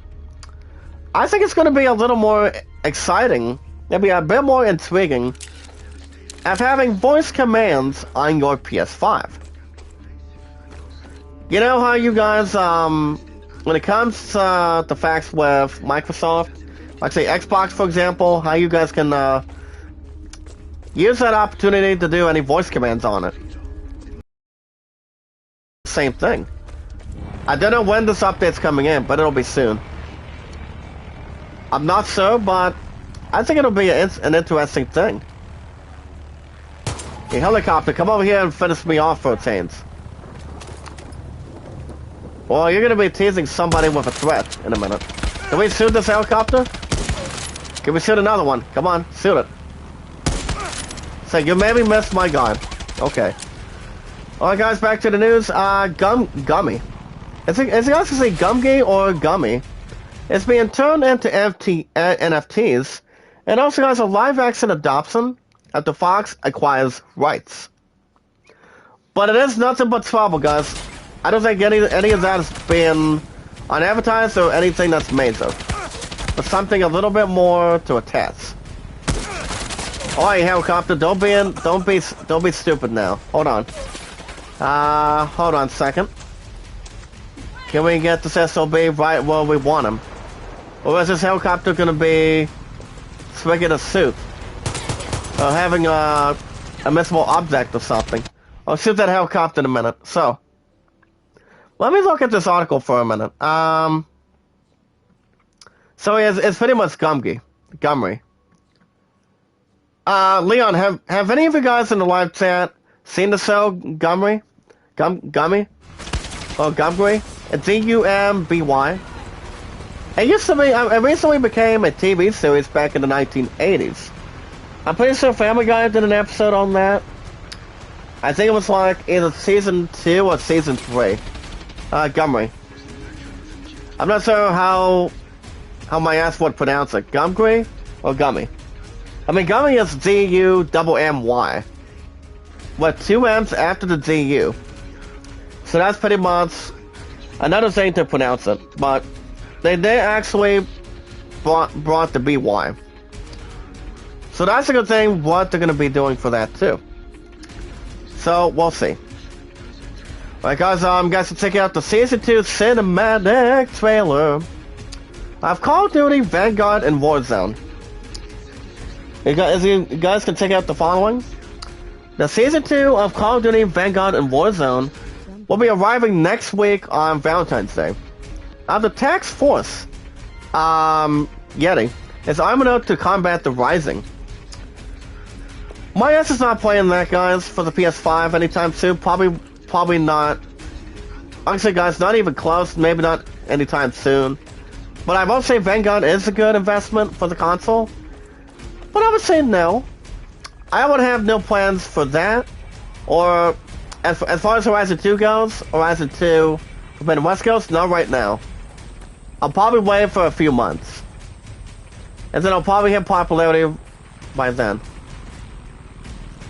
I think it's going to be a little more exciting, maybe a bit more intriguing, of having voice commands on your PS5. You know how you guys, when it comes to the facts with Microsoft, like say Xbox for example, how you guys can use that opportunity to do any voice commands on it. Same thing. I don't know when this update's coming in, but it'll be soon. I'm not sure, but I think it'll be an interesting thing. Hey, helicopter, come over here and finish me off, Rotains. Well, you're gonna be teasing somebody with a threat in a minute. Can we shoot this helicopter? Can we shoot another one? Come on, shoot it. Say, you maybe missed my gun. Okay. Alright guys, back to the news. Gummy. Is it actually Gumgy or Gummy? It's being turned into NFTs, and also has a live-action adoption after Fox acquires rights. But it is nothing but trouble, guys. I don't think any of that is being unadvertised or anything that's major. But something a little bit more to attach. Alright, helicopter, don't be stupid now. Hold on. Hold on a second. Can we get this SOB right where we want him? Or is this helicopter gonna be swinging a suit? Or having a missile object or something? I'll shoot that helicopter in a minute. So, let me look at this article for a minute. So it's pretty much Gumry. Leon, have any of you guys in the live chat seen the show Gumry? Gummy? Oh, Gumby? Gumby. It recently became a TV series back in the 1980s. I'm pretty sure Family Guy did an episode on that. I think it was like either season 2 or season 3. Gumry. I'm not sure how my ass would pronounce it. Gumry or Gummy? I mean, Gummy is G-U-M-M-Y. With 2 M's after the G-U. So that's pretty much another thing to pronounce it, but they actually brought the BY. So that's a good thing what they're going to be doing for that too. So we'll see. Alright guys, guys, to check out the Season 2 cinematic trailer of Call of Duty, Vanguard, and Warzone. You guys can check out the following. The Season 2 of Call of Duty, Vanguard, and Warzone will be arriving next week on Valentine's Day. The Task Force, Yeti, is arming up to combat the Rising. My ass is not playing that, guys, for the PS5 anytime soon. Probably not. Honestly, guys, not even close. Maybe not anytime soon. But I won't say Vanguard is a good investment for the console. But I would say no. I would have no plans for that. Or, as far as Horizon 2 goes, Horizon 2 Forbidden West goes, not right now. I'll probably wait for a few months. And then I'll probably hit popularity by then.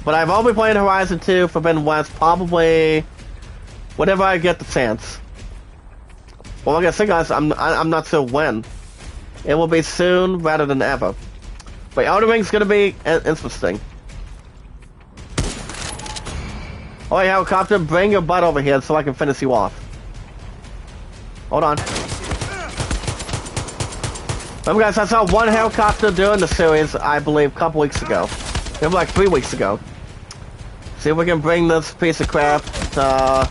But I've only played Horizon 2 Forbidden West probably whenever I get the chance. Well, like I said, guys, I'm not sure when. It will be soon rather than ever. But Elden Ring's gonna be interesting. Oh, hey, helicopter, bring your butt over here so I can finish you off. Hold on. Remember, guys, I saw one helicopter during the series, I believe, a couple weeks ago. Maybe like 3 weeks ago. See if we can bring this piece of crap to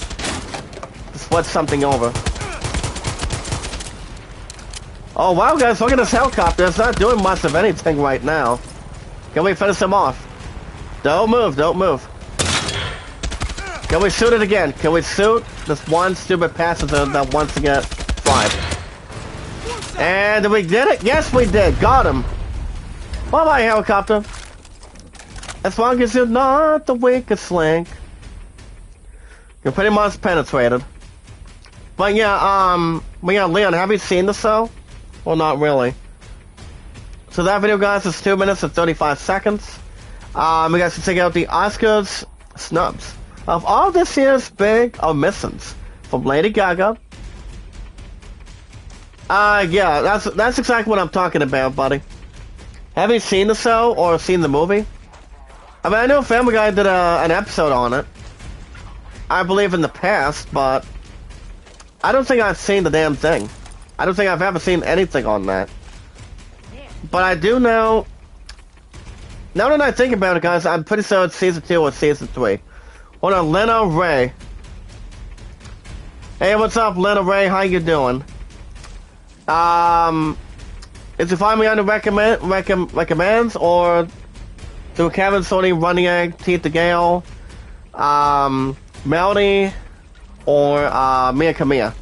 split something over. Oh wow, guys, look at this helicopter. It's not doing much of anything right now. Can we finish him off? Don't move, don't move. Can we shoot it again? Can we shoot this one stupid passenger that wants to get fried? And we did it? Yes, we did. Got him. Bye-bye, helicopter. As long as you're not the weakest link. You're pretty much penetrated. But yeah, Leon, have you seen the show? Well, not really. So that video, guys, is 2 minutes and 35 seconds. You guys can check out the Oscars snubs of all this year's big omissions from Lady Gaga. Yeah, that's exactly what I'm talking about, buddy. Have you seen the show or seen the movie? I mean, I know Family Guy did an episode on it, I believe in the past, but I don't think I've seen the damn thing. I don't think I've ever seen anything on that. But I do know, now that I think about it, guys, I'm pretty sure it's Season 2 or Season 3. Hold on, Lena Ray. Hey, what's up, Lena Ray? How you doing? Is it finally on the recommends, or to Kevin, Sony, Running Egg, Teeth the Gale, Melody, or Mia Kamiya?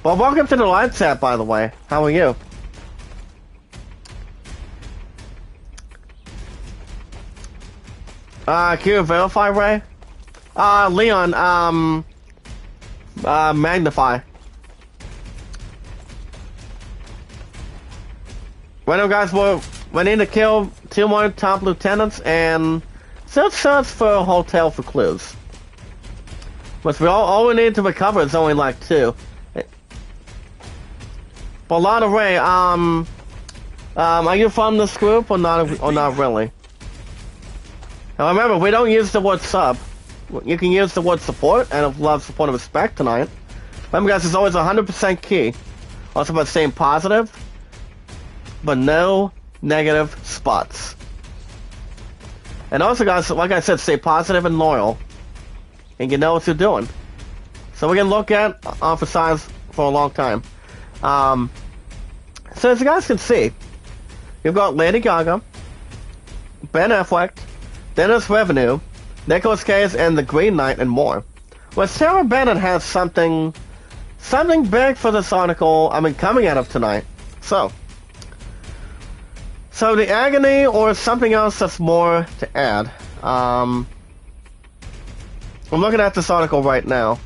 Well, welcome to the live chat, by the way. How are you? Can you verify, Ray? Leon, magnify. Right now, guys, we need to kill 2 more top lieutenants and search for a hotel for clues. But all we need to recover is only like 2. But Lana Ray, are you from this group or not really? Now remember, we don't use the word sub. You can use the word support, and of love, support, and respect tonight. Remember, guys, it's always 100% key. Also about staying positive, but no negative spots. And also, guys, like I said, stay positive and loyal, and you know what you're doing. So we can look at for signs for a long time. So as you guys can see, you've got Lady Gaga, Ben Affleck, Dennis Revenue, Nicolas Cage, and the Green Knight, and more. Well, Sarah Bennett has something big for this article, coming out of tonight. So the agony or something else that's more to add. I'm looking at this article right now.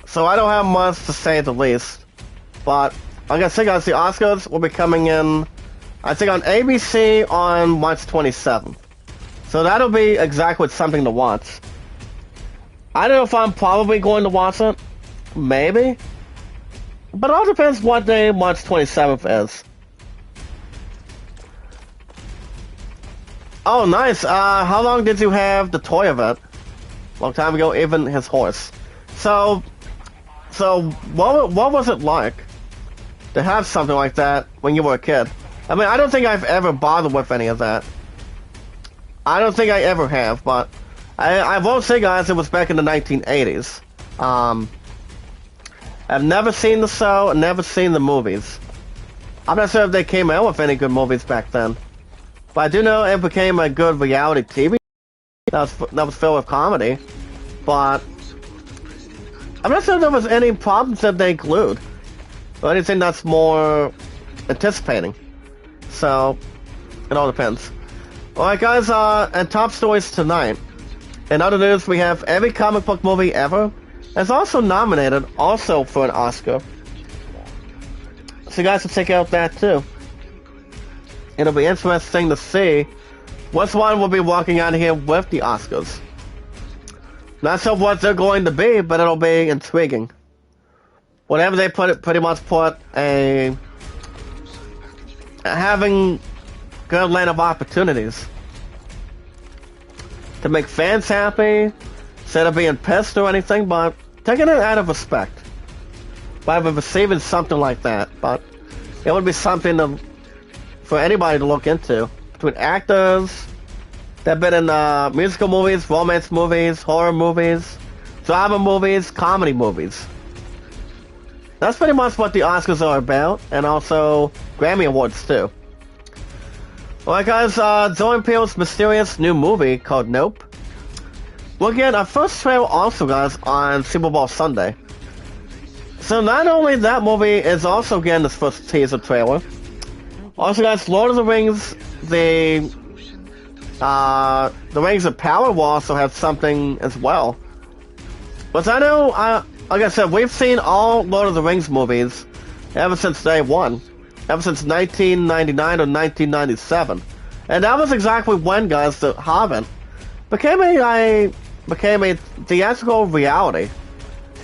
So I don't have much to say at the least. But like I said, guys, the Oscars will be coming in, I think, on ABC on March 27th. So that'll be exactly something to watch. I don't know if I'm probably going to watch it. Maybe. But it all depends what day March 27th is. Oh, nice. How long did you have the toy event? Long time ago, even his horse. So what was it like to have something like that when you were a kid? I mean, I don't think I've ever bothered with any of that. I don't think I ever have, but I won't say, guys, it was back in the 1980s. I've never seen the show, never seen the movies. I'm not sure if they came out with any good movies back then. But I do know it became a good reality TV that was filled with comedy. But I'm not sure if there was any problems that they glued. Or anything that's more anticipating. So, it all depends. Alright guys, and top stories tonight. In other news, we have every comic book movie ever is also nominated also for an Oscar. So you guys can check out that too. It'll be interesting to see which one will be walking out of here with the Oscars. Not sure what they're going to be, but it'll be intriguing. Whatever they put it, pretty much put a having good line of opportunities to make fans happy, instead of being pissed or anything, but taking it out of respect by receiving something like that. But it would be something for anybody to look into, between actors that have been in musical movies, romance movies, horror movies, drama movies, comedy movies. That's pretty much what the Oscars are about, and also Grammy Awards too. Alright guys, Jordan Peele's mysterious new movie called Nope. We'll get our first trailer also, guys, on Super Bowl Sunday. So not only that movie is also getting this first teaser trailer. Also, guys, Lord of the Rings, the Rings of Power will also have something as well. But I know, like I said, we've seen all Lord of the Rings movies ever since day one. Ever since 1999 or 1997. And that was exactly when, guys, The Hobbit became a theatrical reality.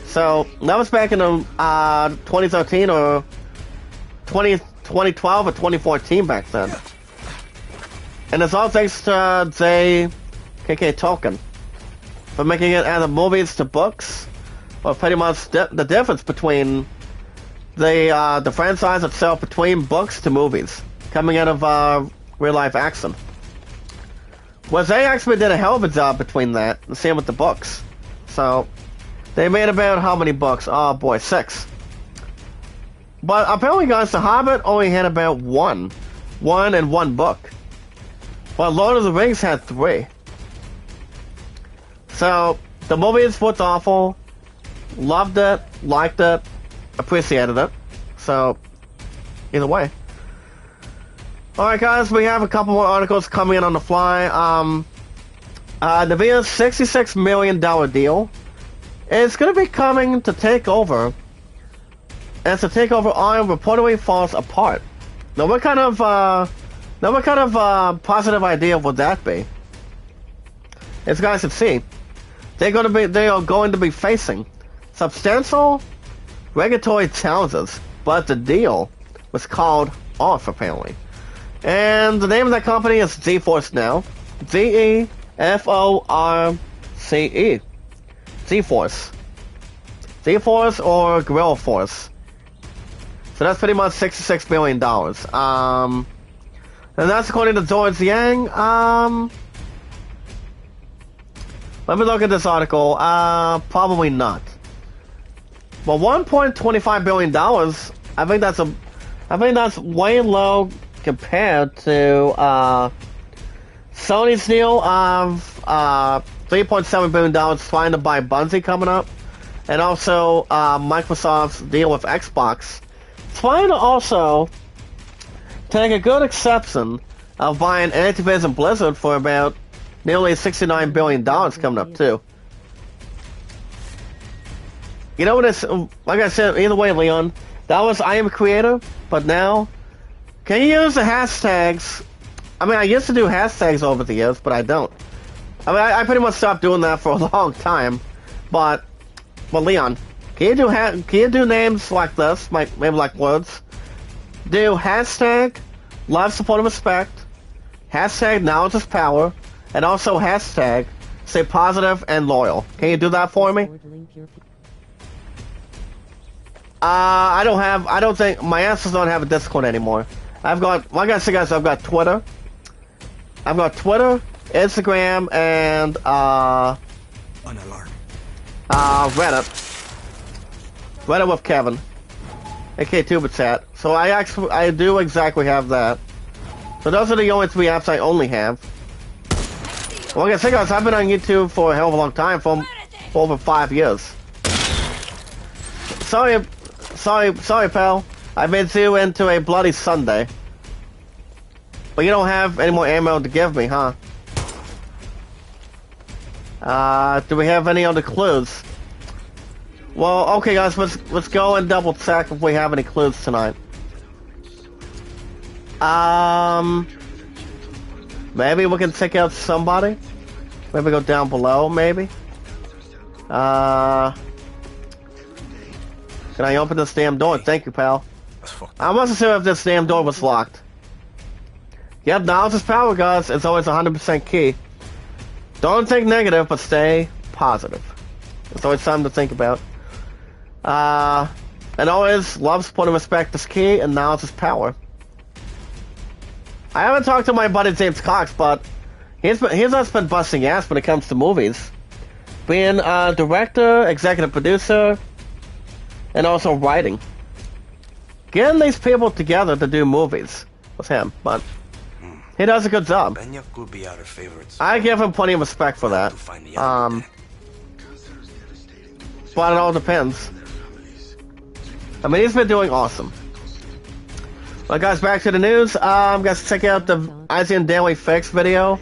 So, that was back in 2013 or 2012 or 2014 back then. And it's all thanks to J.K. Tolkien for making it out of movies to books. Well, pretty much the difference between the franchise itself, between books to movies, coming out of real life action. Well, they actually did a hell of a job between that, the same with the books. So, they made about how many books? Oh boy, 6. But apparently, guys, The Hobbit only had about one book. While Lord of the Rings had 3. So, the movies was awful. Loved it, liked it, appreciated it. So, either way. Alright guys, we have a couple more articles coming in on the fly. Nvidia's $66 million deal is going to be coming to take over. As the takeover arm reportedly falls apart. Now what kind of positive idea would that be? As you guys can see, they are going to be facing substantial regulatory challenges, but the deal was called off apparently. And the name of that company is GeForce now. GeForce. GeForce. GeForce or Guerrilla Force. So that's pretty much $66 billion. And that's according to George Yang. Let me look at this article. Probably not. Well, $1.25 billion. I think that's way low compared to Sony's deal of $3.7 billion trying to buy Bungie coming up, and also Microsoft's deal with Xbox trying to also take a good exception of buying Activision Blizzard for about nearly $69 billion coming up too. You know what it's, like I said, either way, Leon, that was I Am Creator, but now, can you use the hashtags? I mean, I used to do hashtags over the years, but I don't. I mean, I pretty much stopped doing that for a long time. But Leon, can you do names like this, like maybe like words? Do hashtag love, support, and respect, hashtag knowledge is power, and also hashtag stay positive and loyal. Can you do that for me? I don't think my answers don't have a Discord anymore. Like I said, guys, I've got Twitter, Instagram, and An alarm. Reddit with Kevin, aka TuberChat. So I do exactly have that. So those are the only 3 apps I only have. Well, like I said, guys, I've been on YouTube for a hell of a long time, for over 5 years. Sorry, pal. I made you into a bloody Sunday. But you don't have any more ammo to give me, huh? Do we have any other clues? Well, okay, guys, let's go and double check if we have any clues tonight. Maybe we can check out somebody. Maybe go down below, maybe. Can I open this damn door? Thank you, pal. I wasn't sure if this damn door was locked. Yep, knowledge is power, guys. It's always 100% key. Don't think negative, but stay positive. It's always something to think about. And always, love, support, and respect is key, and knowledge is power. I haven't talked to my buddy James Cox, but he's just been busting ass when it comes to movies. Being a director, executive producer, and also writing. Getting these people together to do movies with him, but he does a good job. Could be our favorites. I give him plenty of respect for that. But it all depends. I mean, he's been doing awesome. Well, guys, back to the news. Guys, check out the IGN Daily Fix video.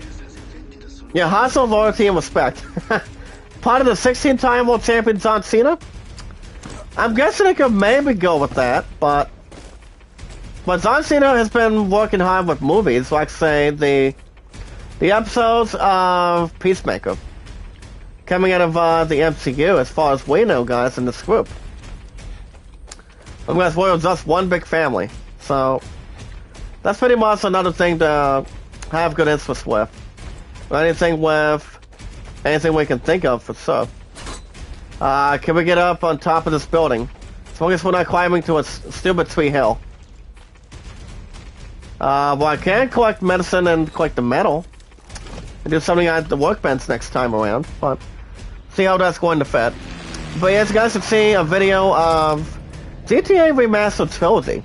Yeah, hustle, loyalty, and respect. Part of the 16-time world champion John Cena. I'm guessing I could maybe go with that, but John Cena has been working hard with movies, like say the episodes of Peacemaker coming out of the MCU, as far as we know, guys, in this group. And guys, we're just one big family, so that's pretty much another thing to have good interest with. Anything we can think of for sure. Can we get up on top of this building? As long as we're not climbing to a stupid tree hill. Well, I can collect medicine and collect the metal. And do something at the workbench next time around, but see how that's going to fit. But as you guys can see, a video of GTA Remastered Trilogy.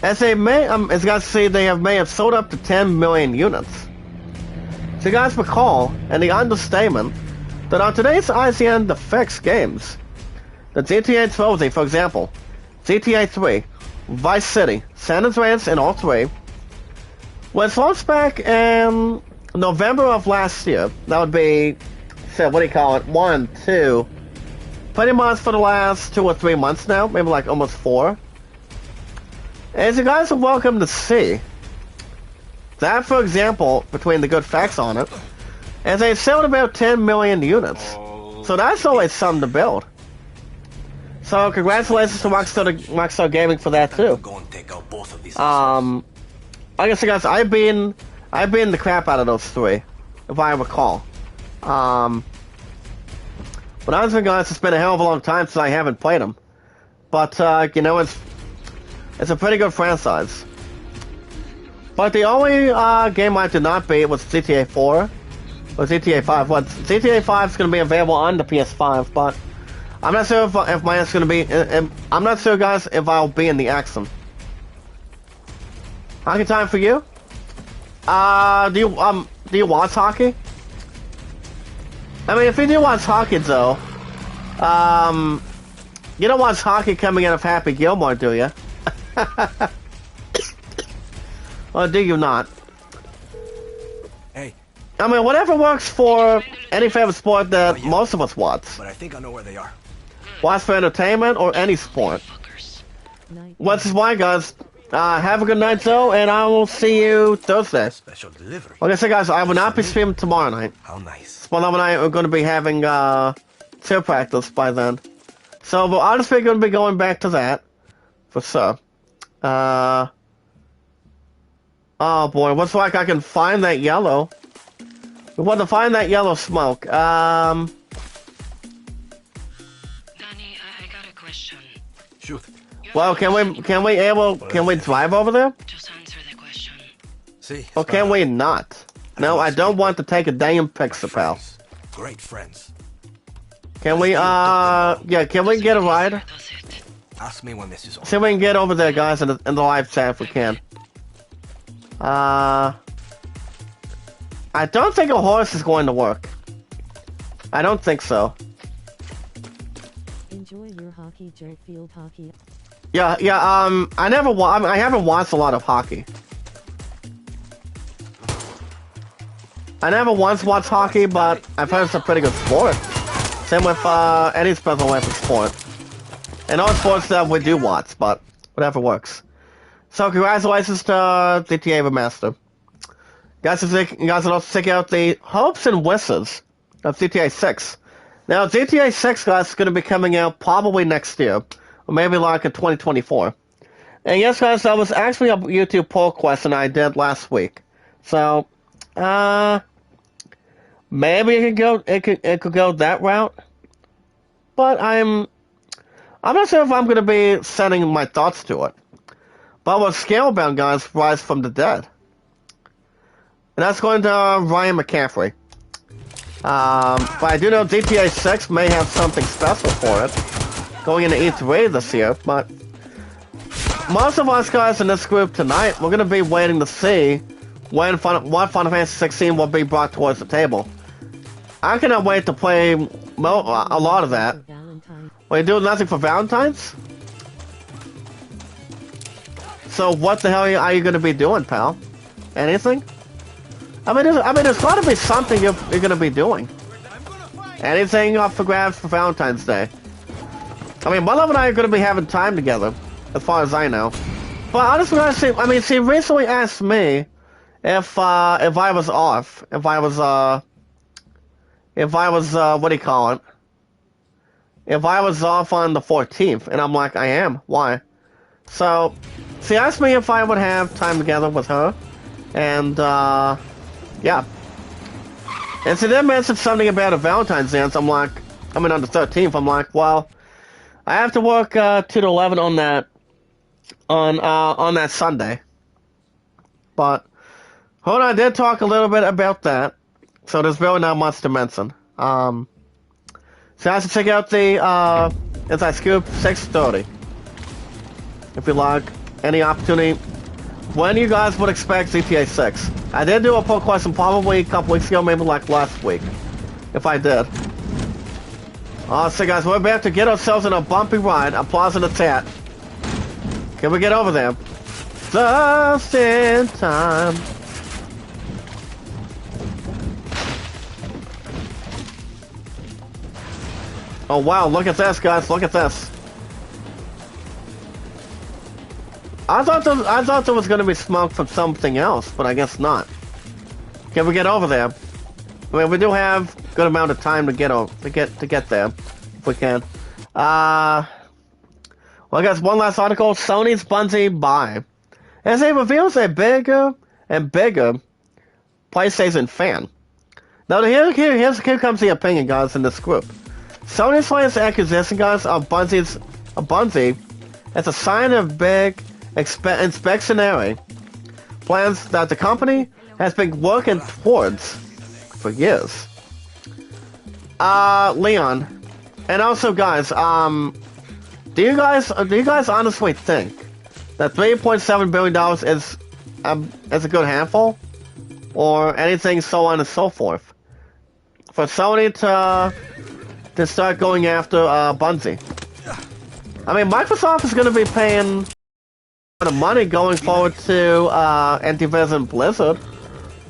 As you guys can see, they may have sold up to 10 million units. So you guys recall, and the understatement, that on today's IGN The Fix games, the GTA Trilogy, for example, GTA 3, Vice City, San Andreas, and all 3, was launched back in November of last year. That would be, so what do you call it, 1, 2, pretty much for the last 2 or 3 months now, maybe like almost 4. As you guys are welcome to see, that, for example, between the good facts on it, as they sold about 10 million units. So that's always something to build. So congratulations to Rockstar Gaming for that too. Like I said, guys, I've been the crap out of those 3, if I recall. But honestly, guys, it's been a hell of a long time since I haven't played them. But you know, it's a pretty good franchise. But the only game I did not beat was GTA 4 or GTA 5. What GTA 5 is going to be available on the PS5, but I'm not sure if mine's going to be. I'm not sure, guys, if I'll be in the action. Hockey time for you? Do you watch hockey? I mean, if you do watch hockey, though, you don't watch hockey coming out of Happy Gilmore, do you? Or do you not? Hey. I mean, whatever works for any favorite sport that most of us watch. But I think I know where they are. Watch for entertainment or any sport. Well, this is why, guys. Have a good night, though, and I will see you Thursday. Special delivery. Like I said, guys, I will not be streaming tomorrow night. How nice. Spon and I are going to be having to practice by then. So we're honestly going to be going back to that for sure. Oh boy, looks like I can find that yellow. We want to find that yellow smoke. Danny, I got a question. Shoot. Well, can we drive over there? Just answer the question. See? Or can we not? No, I don't want to take a damn picture, pal. Great friends. Can we, yeah, can we get a ride? Does it? Ask me when this is over. See if we can get over there, guys, in the live chat if we can. I don't think a horse is going to work. I don't think so. Enjoy your hockey, jerk field hockey. Yeah, I haven't watched a lot of hockey. I never once watched hockey, but I've heard it's a pretty good sport. Same with any special weapon sport. And all sports that we do watch, but whatever works. So congratulations to GTA Remaster. You guys can also check out the hopes and wishes of GTA 6. Now, GTA 6, guys, is going to be coming out probably next year. Or maybe like in 2024. And yes, guys, that was actually a YouTube poll question I did last week. So, maybe it could go that route. But I'm not sure if I'm going to be sending my thoughts to it. But with Scalebound, guys, Rise from the Dead. And that's going to Ryan McCaffrey. But I do know GTA 6 may have something special for it. Going into E3 this year, but most of us guys in this group tonight, we're going to be waiting to see what Final Fantasy 16 will be brought towards the table. I cannot wait to play a lot of that. Well, you doing nothing for Valentine's? So what the hell are you going to be doing, pal? Anything? I mean, there's got to be something you're going to be doing. Anything up for grabs for Valentine's Day? I mean, my love and I are going to be having time together, as far as I know. But honestly, she recently asked me if I was off, if I was what do you call it? If I was off on the 14th, and I'm like, I am. Why? So, she asked me if I would have time together with her, and yeah. And she then mentioned something about a Valentine's Day, and I'm like, on the 13th, I'm like, well, I have to work 2 to 11 on that Sunday. But hold on, I did talk a little bit about that, so there's really not much to mention. So I have to check out the Inside Scoop 6:30. If you like any opportunity, when you guys would expect GTA 6. I did do a poll question probably a couple weeks ago, maybe like last week, if I did. So guys, we're about to get ourselves in a bumpy ride. Applause in the chat. Can we get over there? Just in time. Oh wow, look at this, guys, look at this. I thought there was gonna be smoke from something else, but I guess not. Can we get over there? I mean, we do have a good amount of time to get there, if we can. Well, I guess one last article: Sony's Bungie buy, as it reveals a bigger and bigger PlayStation fan. Now, here comes the opinion, guys, in this group. Sony's latest acquisition, guys, of Bungie as a sign of big expansionary plans that the company has been working towards for years. Leon, and also guys, do you guys honestly think that $3.7 billion is a good handful, or anything so on and so forth, for Sony to start going after Bungie? I mean, Microsoft is going to be paying the money going forward to Activision Blizzard,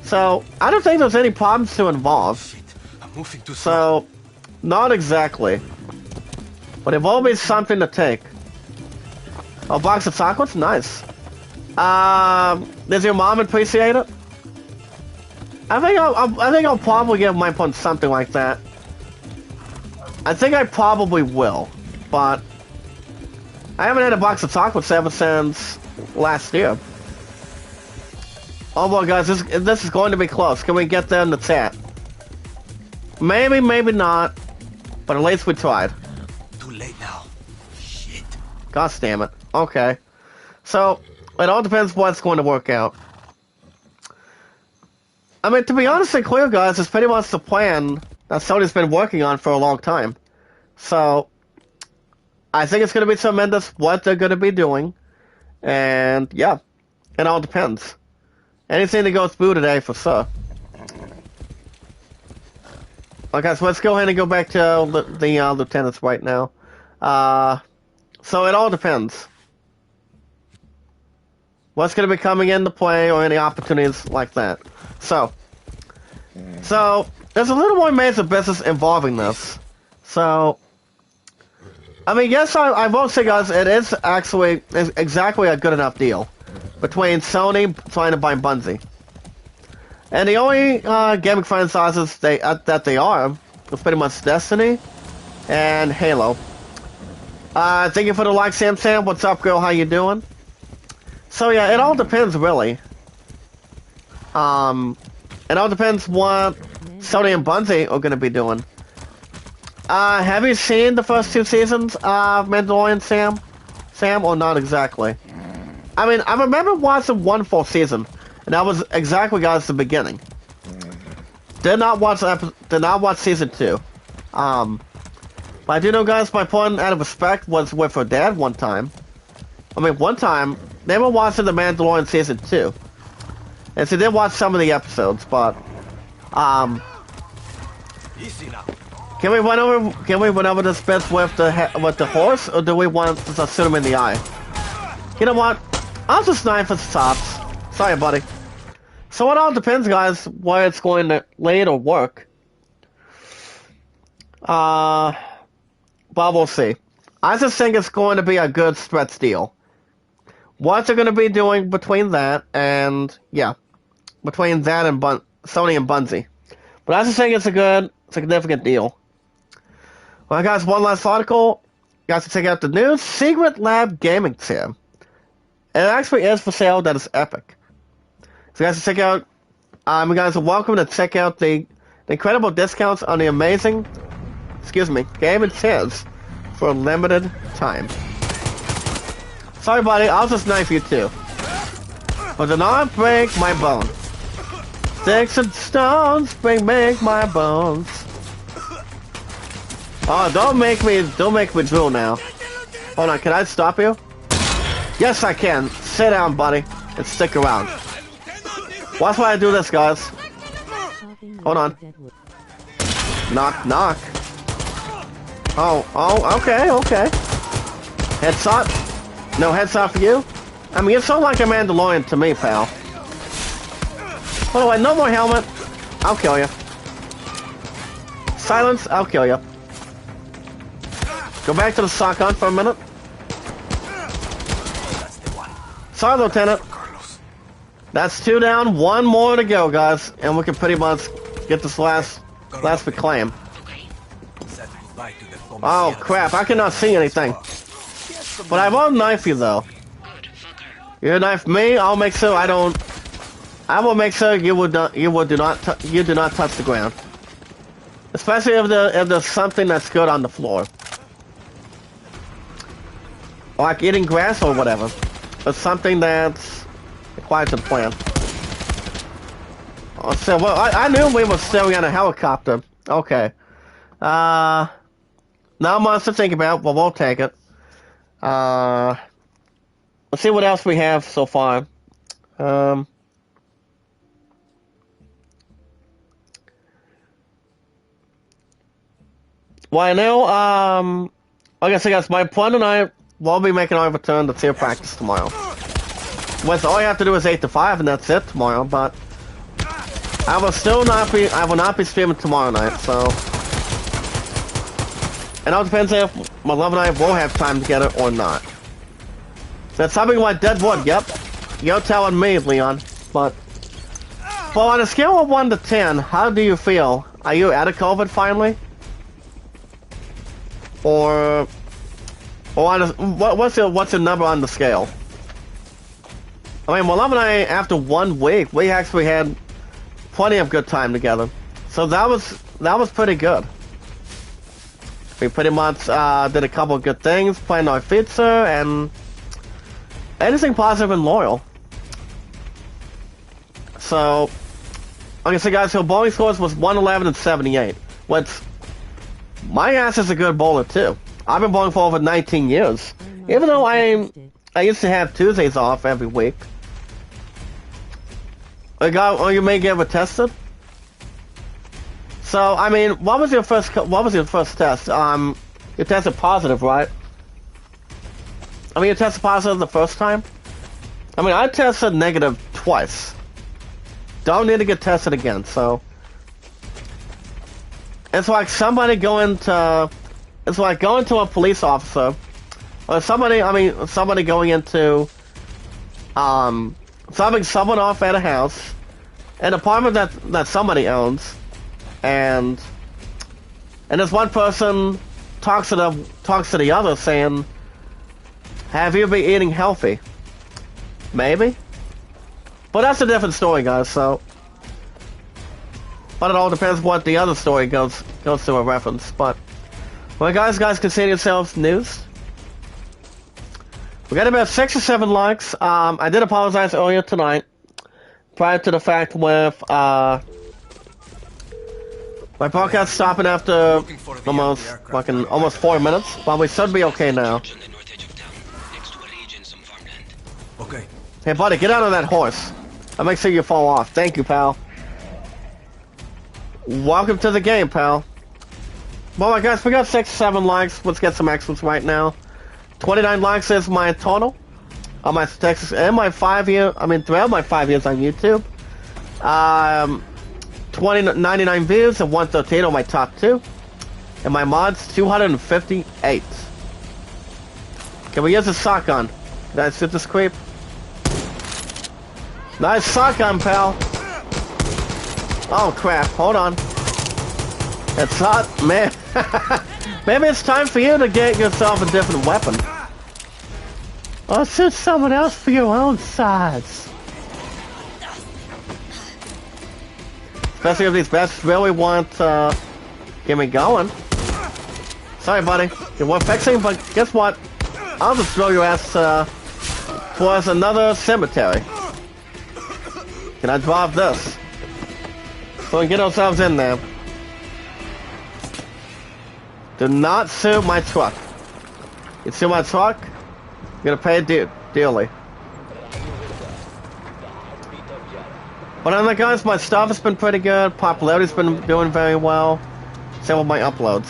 so I don't think there's any problems to involve. So, not exactly, but it will be something to take. A box of chocolates, nice. Does your mom appreciate it? I think I'll probably give my phone something like that. I think I probably will, but I haven't had a box of chocolates ever since last year. Oh boy, guys, this is going to be close. Can we get there in the chat? Maybe, maybe not, but at least we tried. Too late now. Shit. Gosh damn it. Okay. So, it all depends what's going to work out. I mean, to be honest and clear, guys, it's pretty much the plan that Sony's been working on for a long time. So, I think it's going to be tremendous what they're going to be doing. And, yeah, it all depends. Anything that goes through today, for sure. Okay, so let's go ahead and go back to the lieutenants right now. So it all depends. What's going to be coming into play or any opportunities like that. So there's a little more major business involving this. So, I mean, yes, I will say, guys, it is actually exactly a good enough deal between Sony trying to buy Bungie. And the only gaming franchises that they are is pretty much Destiny and Halo. Thank you for the like, Sam. What's up, girl? How you doing? So yeah, it all depends, really. It all depends what Sony and Bungie are going to be doing. Have you seen the first 2 seasons of Mandalorian, Sam? Sam, or not exactly? I mean, I remember watching one full season, and that was exactly, guys, the beginning. Did not watch season 2. But I do know, guys, my point out of respect was with her dad one time. I mean, one time, they were watching The Mandalorian season 2. And she did watch some of the episodes, but, Easy now. Can we run over this bit with the horse, or do we want to just shoot him in the eye? You know what? I'll just knife his tops. Sorry, buddy. So it all depends, guys, where it's going to lead or work. But we'll see. I just think it's going to be a good stretch deal. What they're going to be doing between that and, yeah, between that and Sony and Bungie. But I just think it's a good, significant deal. Well, guys, one last article. You guys can check out the news. Secret Lab Gaming Chair. It actually is for sale. That is epic. So you guys can check out, you guys are welcome to check out the incredible discounts on the amazing, gaming chairs for a limited time. Sorry, buddy, I'll just knife you too. But do not break my bone. Sticks and stones make my bones. Oh, don't make me drool now. Hold on, can I stop you? Yes, I can. Sit down, buddy, and stick around. Watch why I do this, guys. Hold on. Knock, knock. Oh, okay. Headshot? No headshot for you? I mean, it's so like a Mandalorian to me, pal. By the way, no more helmet. I'll kill you. Silence, I'll kill you. Go back to the shotgun for a minute. Sorry, Lieutenant. That's 2 down, 1 more to go, guys, and we can pretty much get this last reclaim. Oh crap! I cannot see anything. But I won't knife you though. You knife me, I'll make sure I don't. I will make sure you do not touch the ground. Especially if there's something that's good on the floor, like eating grass or whatever. It's something that's required to plan. Oh, so, well, I knew we were staring at a helicopter. Okay. Not much to think about, but we'll take it. Let's see what else we have so far. Well, I know, like I said, guys, my plan and I will be making our return to tier practice tomorrow. Well, so all you have to do is 8 to 5, and that's it tomorrow, but I will not be streaming tomorrow night, so. It all depends if my love and I will have time together or not. That's something like Deadwood, yep. You're telling me, Leon. But, well, on a scale of 1 to 10, how do you feel? Are you out of COVID finally? or what's your number on the scale? I mean, Love and I, after 1 week, we actually had plenty of good time together. So that was pretty good. We pretty much did a couple of good things, playing our pizza, and anything positive and loyal. So, like I said, guys, so bowling scores was 111 and 78. Which, my ass is a good bowler, too. I've been bowling for over 19 years. Even though I used to have Tuesdays off every week. You may get tested? So, I mean, what was your first test? You tested positive, right? I mean, you tested positive the first time? I mean, I tested negative twice. Don't need to get tested again, so... It's like somebody going to... It's like going to a police officer, or somebody going into, stopping someone off at a house, an apartment that somebody owns, and this one person talks to the other saying, "Have you been eating healthy?" Maybe, but that's a different story, guys. So, but it all depends what the other story goes to a reference. But, well, guys, consider yourselves news. We got about 6 or 7 likes. I did apologize earlier tonight, prior to the fact with my podcast stopping after almost 4 minutes, but we should be okay now. Okay. Hey, buddy, get out of that horse. I'll make sure you fall off. Thank you, pal. Welcome to the game, pal. Well, I guess we got 6 or 7 likes. Let's get some extras right now. 29 likes is my total on my statistics and my 5 year. I mean, throughout my 5 years on YouTube. 99 views and 113 on my top 2, and my mods 258. Can we use a shotgun? Can I shoot this creep? Nice shotgun, pal. Oh crap! Hold on. It's hot, man. Maybe it's time for you to get yourself a different weapon. Or shoot someone else for your own size. Especially if these bastards really want to get me going. Sorry, buddy. You weren't fixing, but guess what? I'll just throw your ass towards another cemetery. Can I drop this? So we can get ourselves in there. Do not sue my truck. You sue my truck, you're gonna pay dearly. But on that, guys, my stuff has been pretty good. Popularity's been doing very well. Same with my uploads.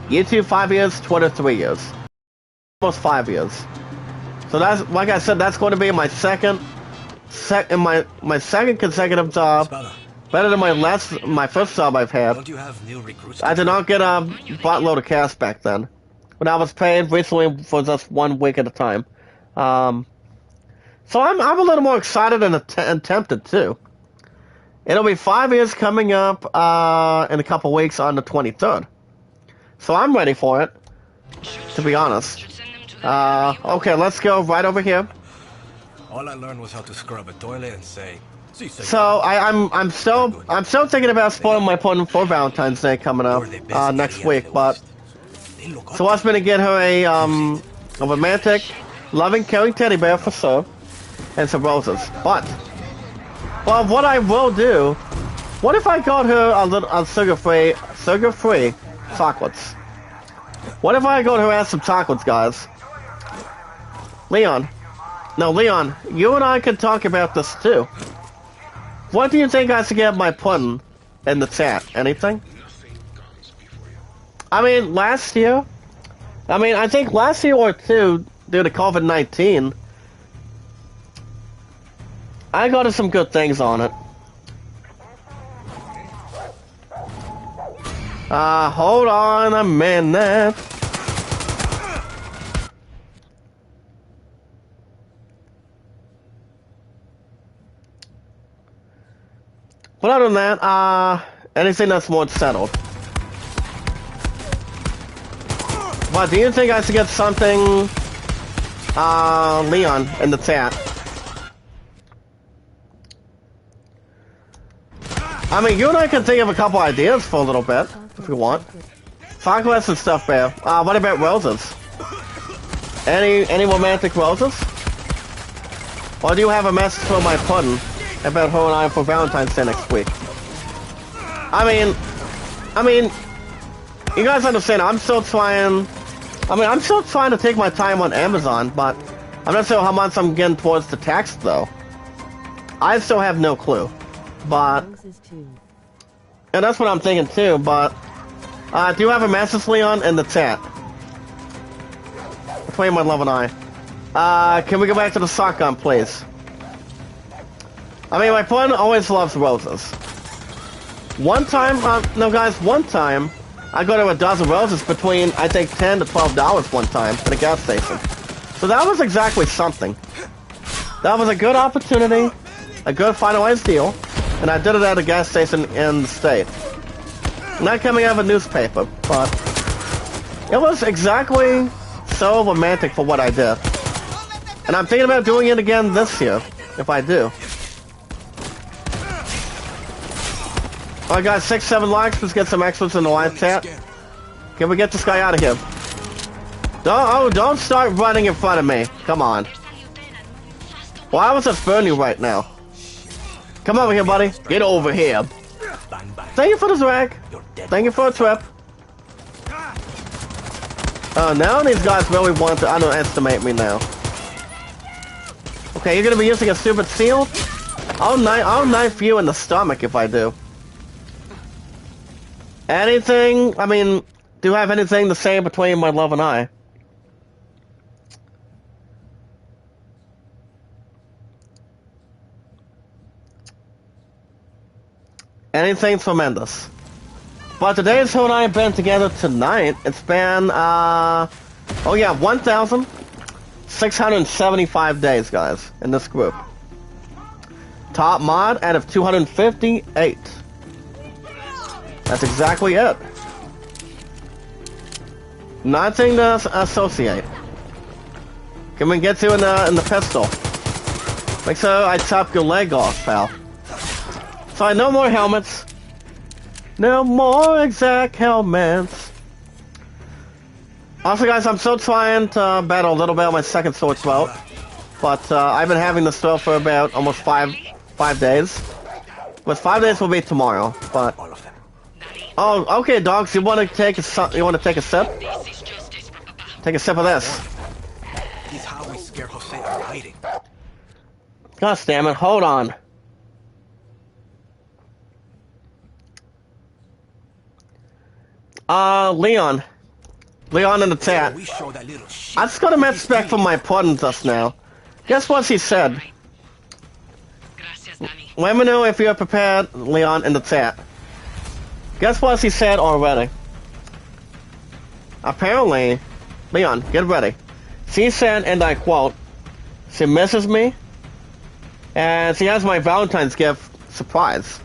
YouTube 5 years, Twitter 3 years. Almost 5 years. So that's, like I said, that's going to be my second consecutive job. Better than my first job I've had. Don't you have new recruits? I did not get a buttload of cash back then. But I was paid recently for just 1 week at a time. So I'm a little more excited and tempted too. It'll be 5 years coming up in a couple weeks on the 23rd. So I'm ready for it, to be honest. Okay, let's go right over here. All I learned was how to scrub a toilet and say. So I'm still thinking about spoiling my pudding for Valentine's Day coming up next week, but so I was gonna get her a romantic, loving, caring teddy bear for sure, and some roses. But well, what I will do, what if I got her a sugar-free chocolates? What if I got her some chocolates, guys? Leon, you and I can talk about this too. What do you think I should get my pudding in the chat? Anything? I mean, I think last year or two, due to COVID-19, I got some good things on it. Hold on a minute. But other than that, anything that's more settled. But do you think I should get something, Leon, in the chat? I mean, you and I can think of a couple ideas for a little bit, if you want. Conquest and stuff, Bear. What about roses? Any romantic roses? Or do you have a message for my pudding about her and I for Valentine's Day next week? I mean, you guys understand, I'm still trying to take my time on Amazon, but I'm not sure how much I'm getting towards the tax, though. I still have no clue. But, and that's what I'm thinking, too, but, do you have a message, Leon, in the chat? Between my love and I. Can we go back to the shotgun, please? I mean, my friend always loves roses. One time, no guys, one time, I got her a dozen roses between, I think, $10 to $12 one time at a gas station. So that was exactly something. That was a good opportunity, a good finalized deal, and I did it at a gas station in the state. Not coming out of a newspaper, but it was exactly so romantic for what I did. And I'm thinking about doing it again this year, if I do. Alright guys, 6-7 likes, let's get some extras in the live chat. Can we get this guy out of here? Don't start running in front of me. Come on. Why was it burn you right now? Come over here, buddy. Get over here. Thank you for the drag. Thank you for a trip. Now these guys really want to underestimate me now. Okay, you're gonna be using a stupid shield? I'll knife you in the stomach if I do. Anything? I mean, do you have anything to say between my love and I? Anything tremendous. But today's who and I have been together tonight. It's been, oh yeah, 1,675 days, guys, in this group. Top mod out of 258. That's exactly it. Nothing to associate. Can we get you in the pistol? Make sure I chop your leg off, pal. So no more helmets. No more exact helmets. Also, guys, I'm still trying to battle a little bit on my second sword throat. But I've been having this throat for about almost five days. But 5 days will be tomorrow. But oh, okay, dogs. You want to take a sip? Take a sip of this. He's how we scare Jose out of hiding. God damn it! Hold on. Leon in the chat. We show that little shit. I just got a message back from my pudding just now. Guess what he said? Let me know if you're prepared, Leon, in the chat. Guess what he said already? Apparently, Leon, get ready. She said, and I quote, she misses me, and she has my Valentine's gift surprise.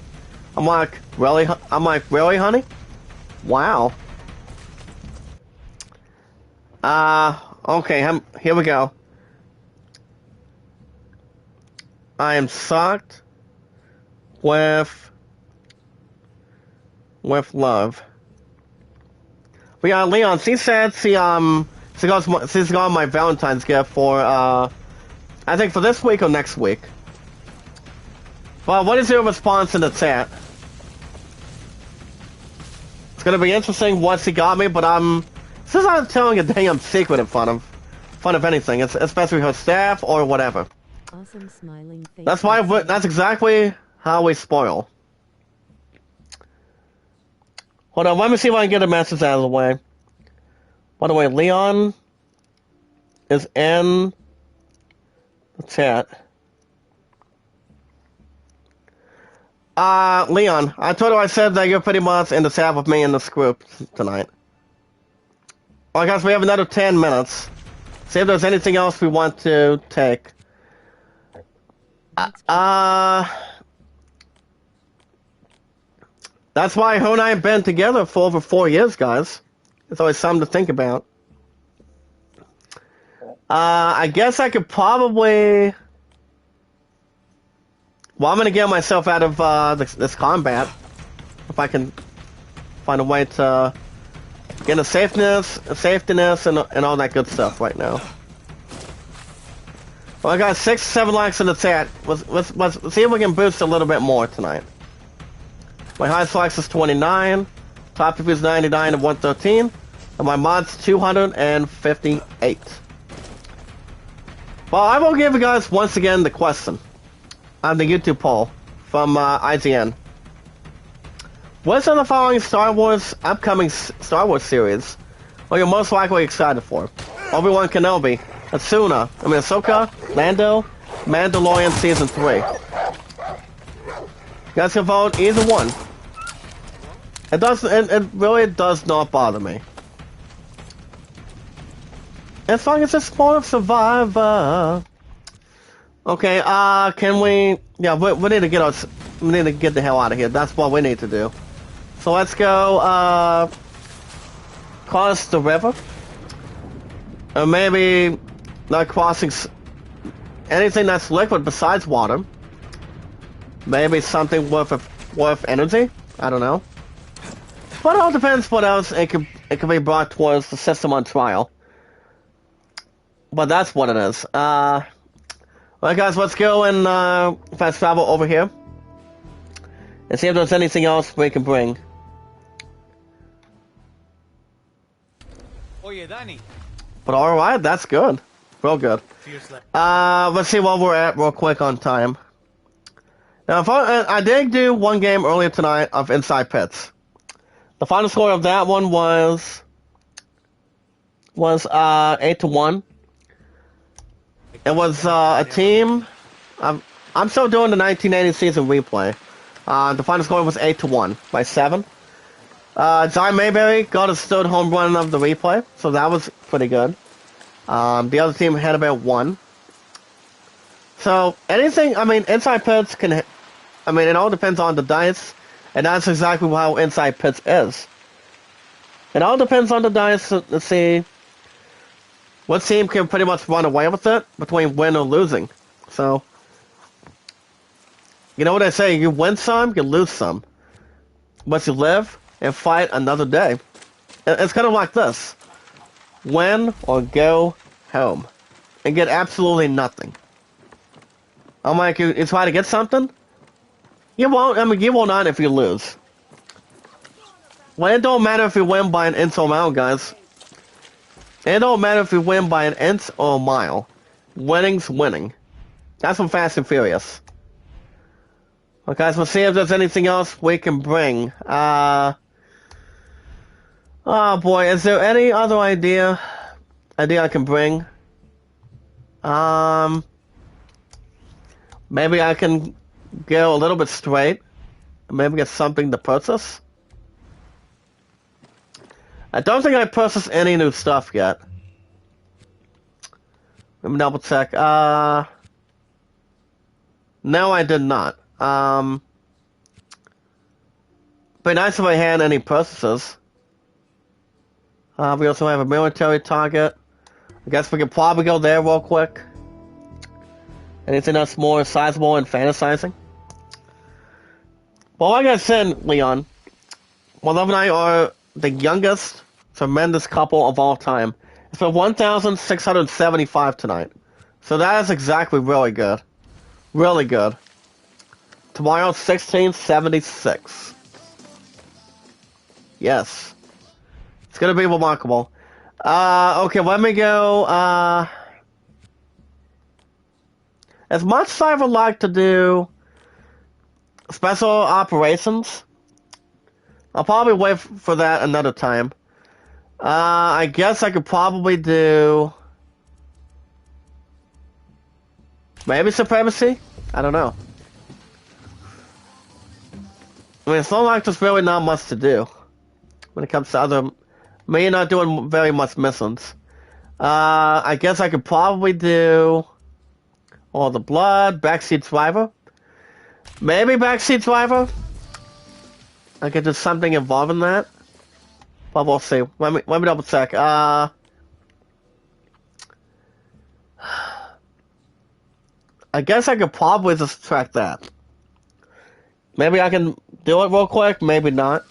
I'm like, really? Really, honey? Wow. Okay, here we go. I am shocked with love. We got Leon. She said she's got my Valentine's gift for I think for this week or next week. Well, what is your response in the chat? It's gonna be interesting what she got me, but this is not telling a damn secret in front of anything. It's especially her staff or whatever. Awesome smiling face. That's exactly how we spoil. Hold on, let me see if I can get a message out of the way. By the way, Leon is in the chat. Leon, I told her I said that you're pretty much in the chat with me in this group tonight. Alright guys, we have another 10 minutes. See if there's anything else we want to take. That's why her and I have been together for over 4 years, guys. It's always something to think about. I guess I could probably. Well, I'm gonna get myself out of this combat if I can find a way to get a safetyness, and all that good stuff right now. Well, I got 6, 7 likes in the chat. Let's see if we can boost a little bit more tonight. My highest likes is 29, top reviews 99 and 113, and my mods 258. Well, I will give you guys once again the question on the YouTube poll from IGN. Which of the following upcoming Star Wars series are you most likely excited for? Obi-Wan Kenobi, Ahsoka, Lando, Mandalorian Season 3. You guys can vote either one. It really does not bother me. As long as it's part of Survivor. Okay, can we... Yeah, we need to get the hell out of here. That's what we need to do. So let's go, cross the river. Or maybe not crossing anything that's liquid besides water. Maybe something worth energy? I don't know. But it all depends what else it could be brought towards the system on trial. But that's what it is. Alright guys, let's go and fast travel over here. And see if there's anything else we can bring. Oye, Danny. But alright, that's good. Real good. Seriously. Let's see what we're at real quick on time. Now, I did do one game earlier tonight of Inside Pits. The final score of that one was 8-1. It was a team. I'm still doing the 1980 season replay. The final score was 8-1 by 7. John Mayberry got a third home run of the replay, so that was pretty good. The other team had about 1. So anything, I mean, Inside Pits can. I mean, it all depends on the dice, and that's exactly how Inside Pits is. It all depends on the dice to see what team can pretty much run away with it between win or losing. So, you know what I say, you win some, you lose some. But you live and fight another day. It's kind of like this. Win or go home. And get absolutely nothing. I'm like, you try to get something? You won't, you will not if you lose. Well, it don't matter if you win by an inch or a mile, guys. It don't matter if you win by an inch or a mile. Winning's winning. That's from Fast and Furious. Okay, guys, we'll see if there's anything else we can bring. Oh boy, is there any other idea I can bring? Maybe I can go a little bit straight. Maybe get something to purchase. I don't think I purchased any new stuff yet. Let me double check. No, I did not. Be nice if I had any purchases. We also have a military target. I guess we could probably go there real quick. Anything that's more sizable and fantasizing? Well, like I said, Leon, my love and I are the youngest tremendous couple of all time. It's been 1,675 tonight. So that is exactly really good. Really good. Tomorrow, 1676. Yes. It's gonna be remarkable. Okay, let me go, as much as I would like to do special operations, I'll probably wait for that another time. I guess I could probably do maybe Supremacy? I don't know. I mean, it's not like there's really not much to do when it comes to other... I mean, you're not doing very much missions. I guess I could probably do All the Blood, Backseat Driver. Maybe Backseat Driver? I could do something involving that. But we'll see. Let me double check. I guess I could probably just track that. Maybe I can do it real quick, maybe not.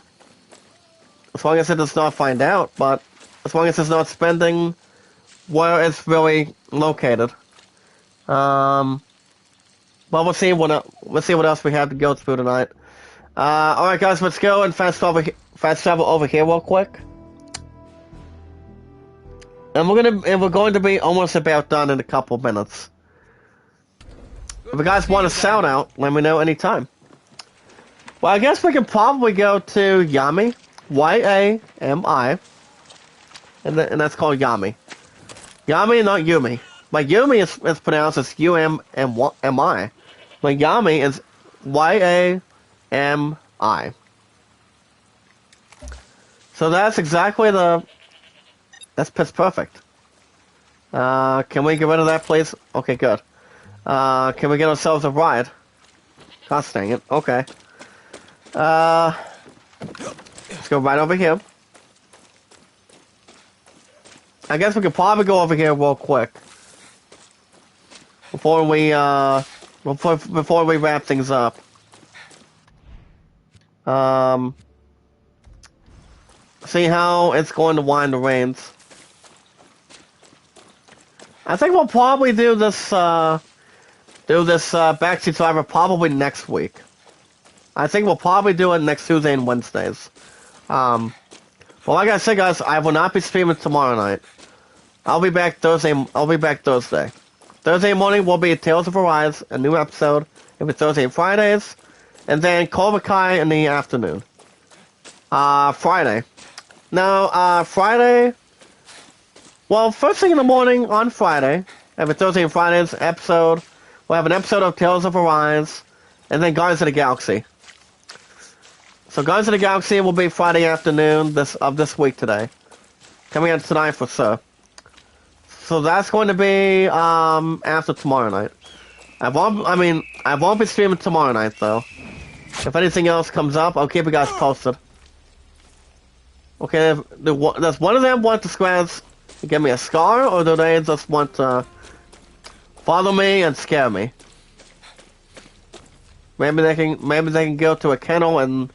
As long as it does not find out, but as long as it's not spending where it's really located. Well, we'll see what else we have to go through tonight. All right, guys, let's go and fast travel over here real quick. And we're going to be almost about done in a couple minutes. If you guys want to shout out, let me know anytime. Well, I guess we can probably go to Yami, Y-A-M-I, and that's called Yami. Yami, not Yumi. Like Yumi is pronounced as U-M-M-I. Like Yami is Y-A-M-I. So that's exactly that's pitch perfect. Can we get rid of that, please? Okay, good. Can we get ourselves a ride? Gosh dang it. Okay. Let's go right over here. I guess we could probably go over here real quick before we wrap things up. See how it's going to wind the reins. I think we'll probably do this backseat driver probably next week. I think we'll probably do it next Tuesday and Wednesdays. Well, like I said, guys, I will not be streaming tomorrow night. I'll be back Thursday. Thursday morning will be Tales of Arise, a new episode. It'll be Thursday and Fridays, and then Cobra Kai in the afternoon. Friday. Now, Friday. Well, first thing in the morning on Friday, every Thursday and Fridays episode, we'll have an episode of Tales of Arise, and then Guardians of the Galaxy. So Guardians of the Galaxy will be Friday afternoon of this week today. Coming out tonight for sure. So that's going to be after tomorrow night. I won't be streaming tomorrow night though. If anything else comes up, I'll keep you guys posted. Okay, does one of them want to scratch to give me a scar, or do they just want to follow me and scare me? Maybe they can go to a kennel and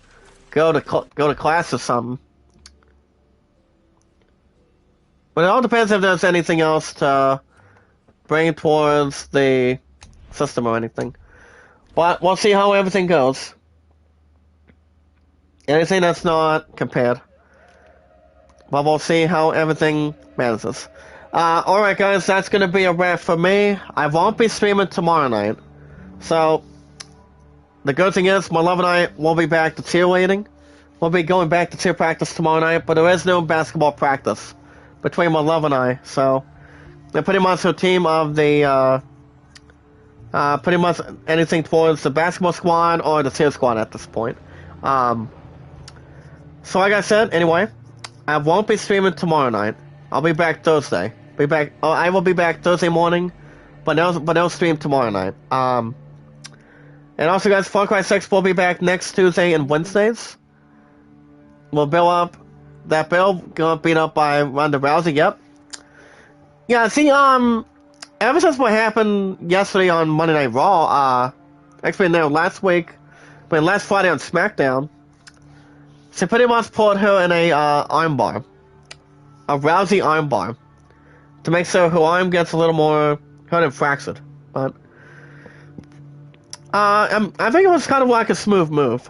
go to class or something. But it all depends if there's anything else to bring towards the system or anything. But we'll see how everything goes. Anything that's not compared. But we'll see how everything manages. Alright guys, that's going to be a wrap for me. I won't be streaming tomorrow night. So, the good thing is, my love and I will be back to cheerleading. We'll be going back to cheer practice tomorrow night, but there is no basketball practice between my love and I. So, they're pretty much a team of the, pretty much anything towards the basketball squad or the cheer squad at this point. So like I said, anyway, I won't be streaming tomorrow night. I'll be back Thursday. I will be back Thursday morning, but no stream tomorrow night. And also, guys, Far Cry 6 will be back next Tuesday and Wednesdays. We'll build up that build, gonna beat up by Ronda Rousey. Yep. Yeah. See, ever since what happened yesterday on Monday Night Raw, actually no, last Friday on SmackDown. She pretty much put her in a armbar, a Rousey armbar, to make sure her arm gets a little more hurt and fractured. But I think it was kind of like a smooth move.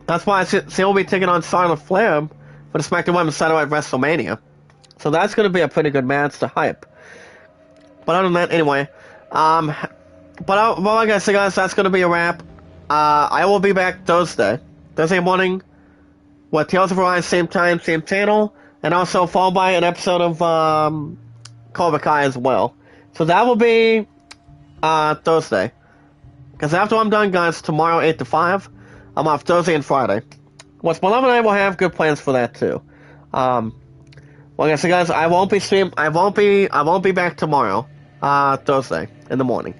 That's why she will be taking on Charlotte Flair for the SmackDown Women's title at WrestleMania. So that's going to be a pretty good match to hype. But other than that, anyway, well, like I said, guys, that's going to be a wrap. I will be back Thursday morning with Tales of Arise, same time, same channel, and also followed by an episode of Cobra Kai as well. So that will be Thursday. Because after I'm done, guys, tomorrow 8 to 5, I'm off Thursday and Friday. Which my love and I will have good plans for that too. Like I said, guys, I won't be back tomorrow, Thursday in the morning.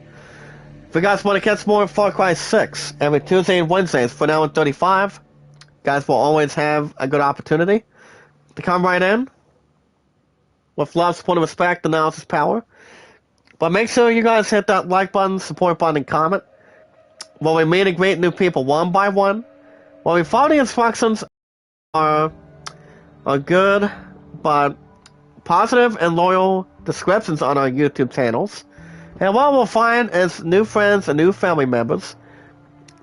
If you guys want to catch more of Far Cry 6 every Tuesday and Wednesdays for now and 35, guys will always have a good opportunity to come right in with love, support, and respect, analysis, power. But make sure you guys hit that like button, support button, and comment. When we meet and greet new people one by one, when we follow the instructions are good, but positive and loyal descriptions on our YouTube channels. And what we'll find is new friends and new family members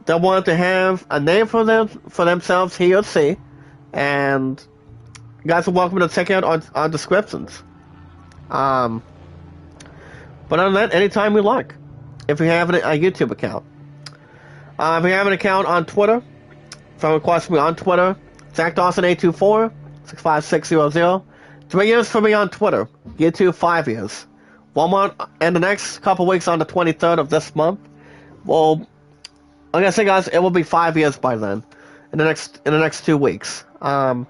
that want to have a name for themselves, he or she, and you guys are welcome to check out our descriptions. But other than that, anytime you like, if you have a YouTube account. If you have an account on Twitter, friend request me on Twitter, Zach Dawson 824 65600. 3 years for me on Twitter. YouTube 5 years. 1 month and the next couple weeks on the 23rd of this month. Well, like I said, guys, it will be 5 years by then. In the next 2 weeks. But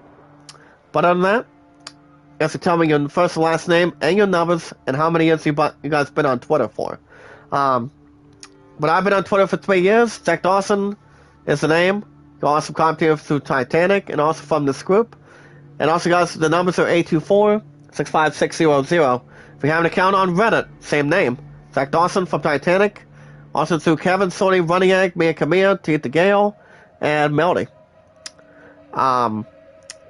other than that, you have to tell me your first and last name and your numbers and how many years you guys been on Twitter for. But I've been on Twitter for 3 years. Zach Dawson is the name. You can also contact me through Titanic and also from this group. And also, guys, the numbers are 824-65600. If you have an account on Reddit, same name. Zach Dawson from Titanic. Also through Kevin, Sony, Running Egg, Mia Camilla, Tita Gale, and Melody. But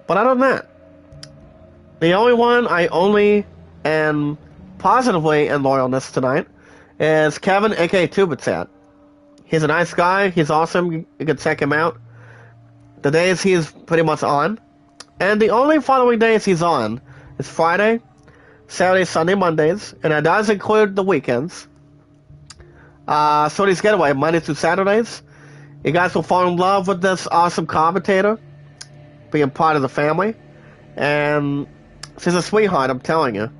other than that, the only one I only am positively in loyalness tonight is Kevin, aka Tubitat. He's a nice guy. He's awesome. You can check him out. The days he's pretty much on. And the only following days he's on is Friday, Saturday, Sunday, Mondays. And that does include the weekends. Sony's Getaway, Monday through Saturdays. You guys will fall in love with this awesome commentator. Being part of the family. And she's a sweetheart, I'm telling you.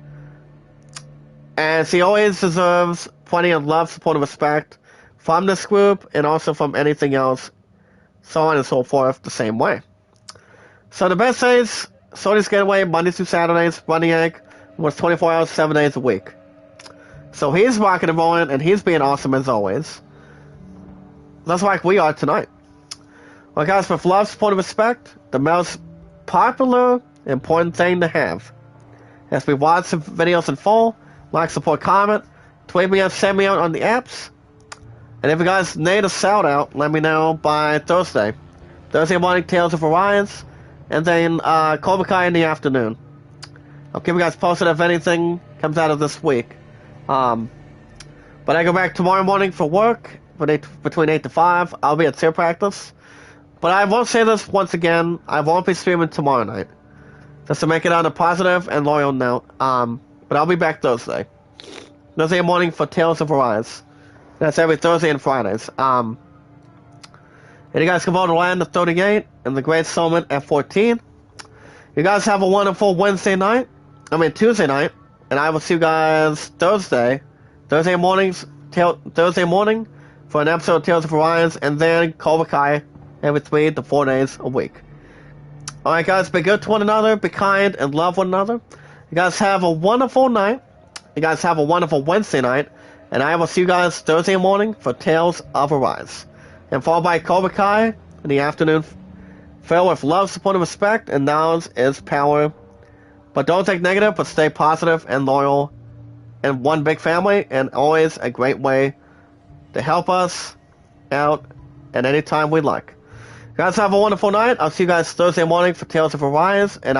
And she always deserves plenty of love, support, and respect from this group and also from anything else, so on and so forth, the same way. So the best days, Sony's Getaway, Mondays through Saturdays, Running Egg, was 24 hours, 7 days a week. So he's rocking and rolling, and he's being awesome as always. That's like we are tonight. Well, guys, with love, support, and respect, the most popular, important thing to have. As we watch the videos in full, like, support, comment, tweet me out, send me out on the apps. And if you guys need a shout out, let me know by Thursday. Thursday morning, Tales of Orions, and then Cobra Kai in the afternoon. I'll keep you guys posted if anything comes out of this week. But I go back tomorrow morning for work, between 8 to 5. I'll be at cheer practice. But I won't say this once again, I won't be streaming tomorrow night. Just to make it on a positive and loyal note. But I'll be back Thursday. Thursday morning for Tales of Arise. That's every Thursday and Fridays. And you guys can vote to land at 38 and the Great Summit at 14. You guys have a wonderful Tuesday night. And I will see you guys Thursday morning for an episode of Tales of Arise, and then Cobra Kai every 3 to 4 days a week. Alright guys, be good to one another, be kind, and love one another. You guys have a wonderful night. You guys have a wonderful Wednesday night. And I will see you guys Thursday morning for Tales of Arise. And followed by Cobra Kai in the afternoon. Filled with love, support, and respect, and knowledge is power. But don't take negative, but stay positive and loyal. And one big family, and always a great way to help us out at any time we like. You guys have a wonderful night. I'll see you guys Thursday morning for Tales of Arise. And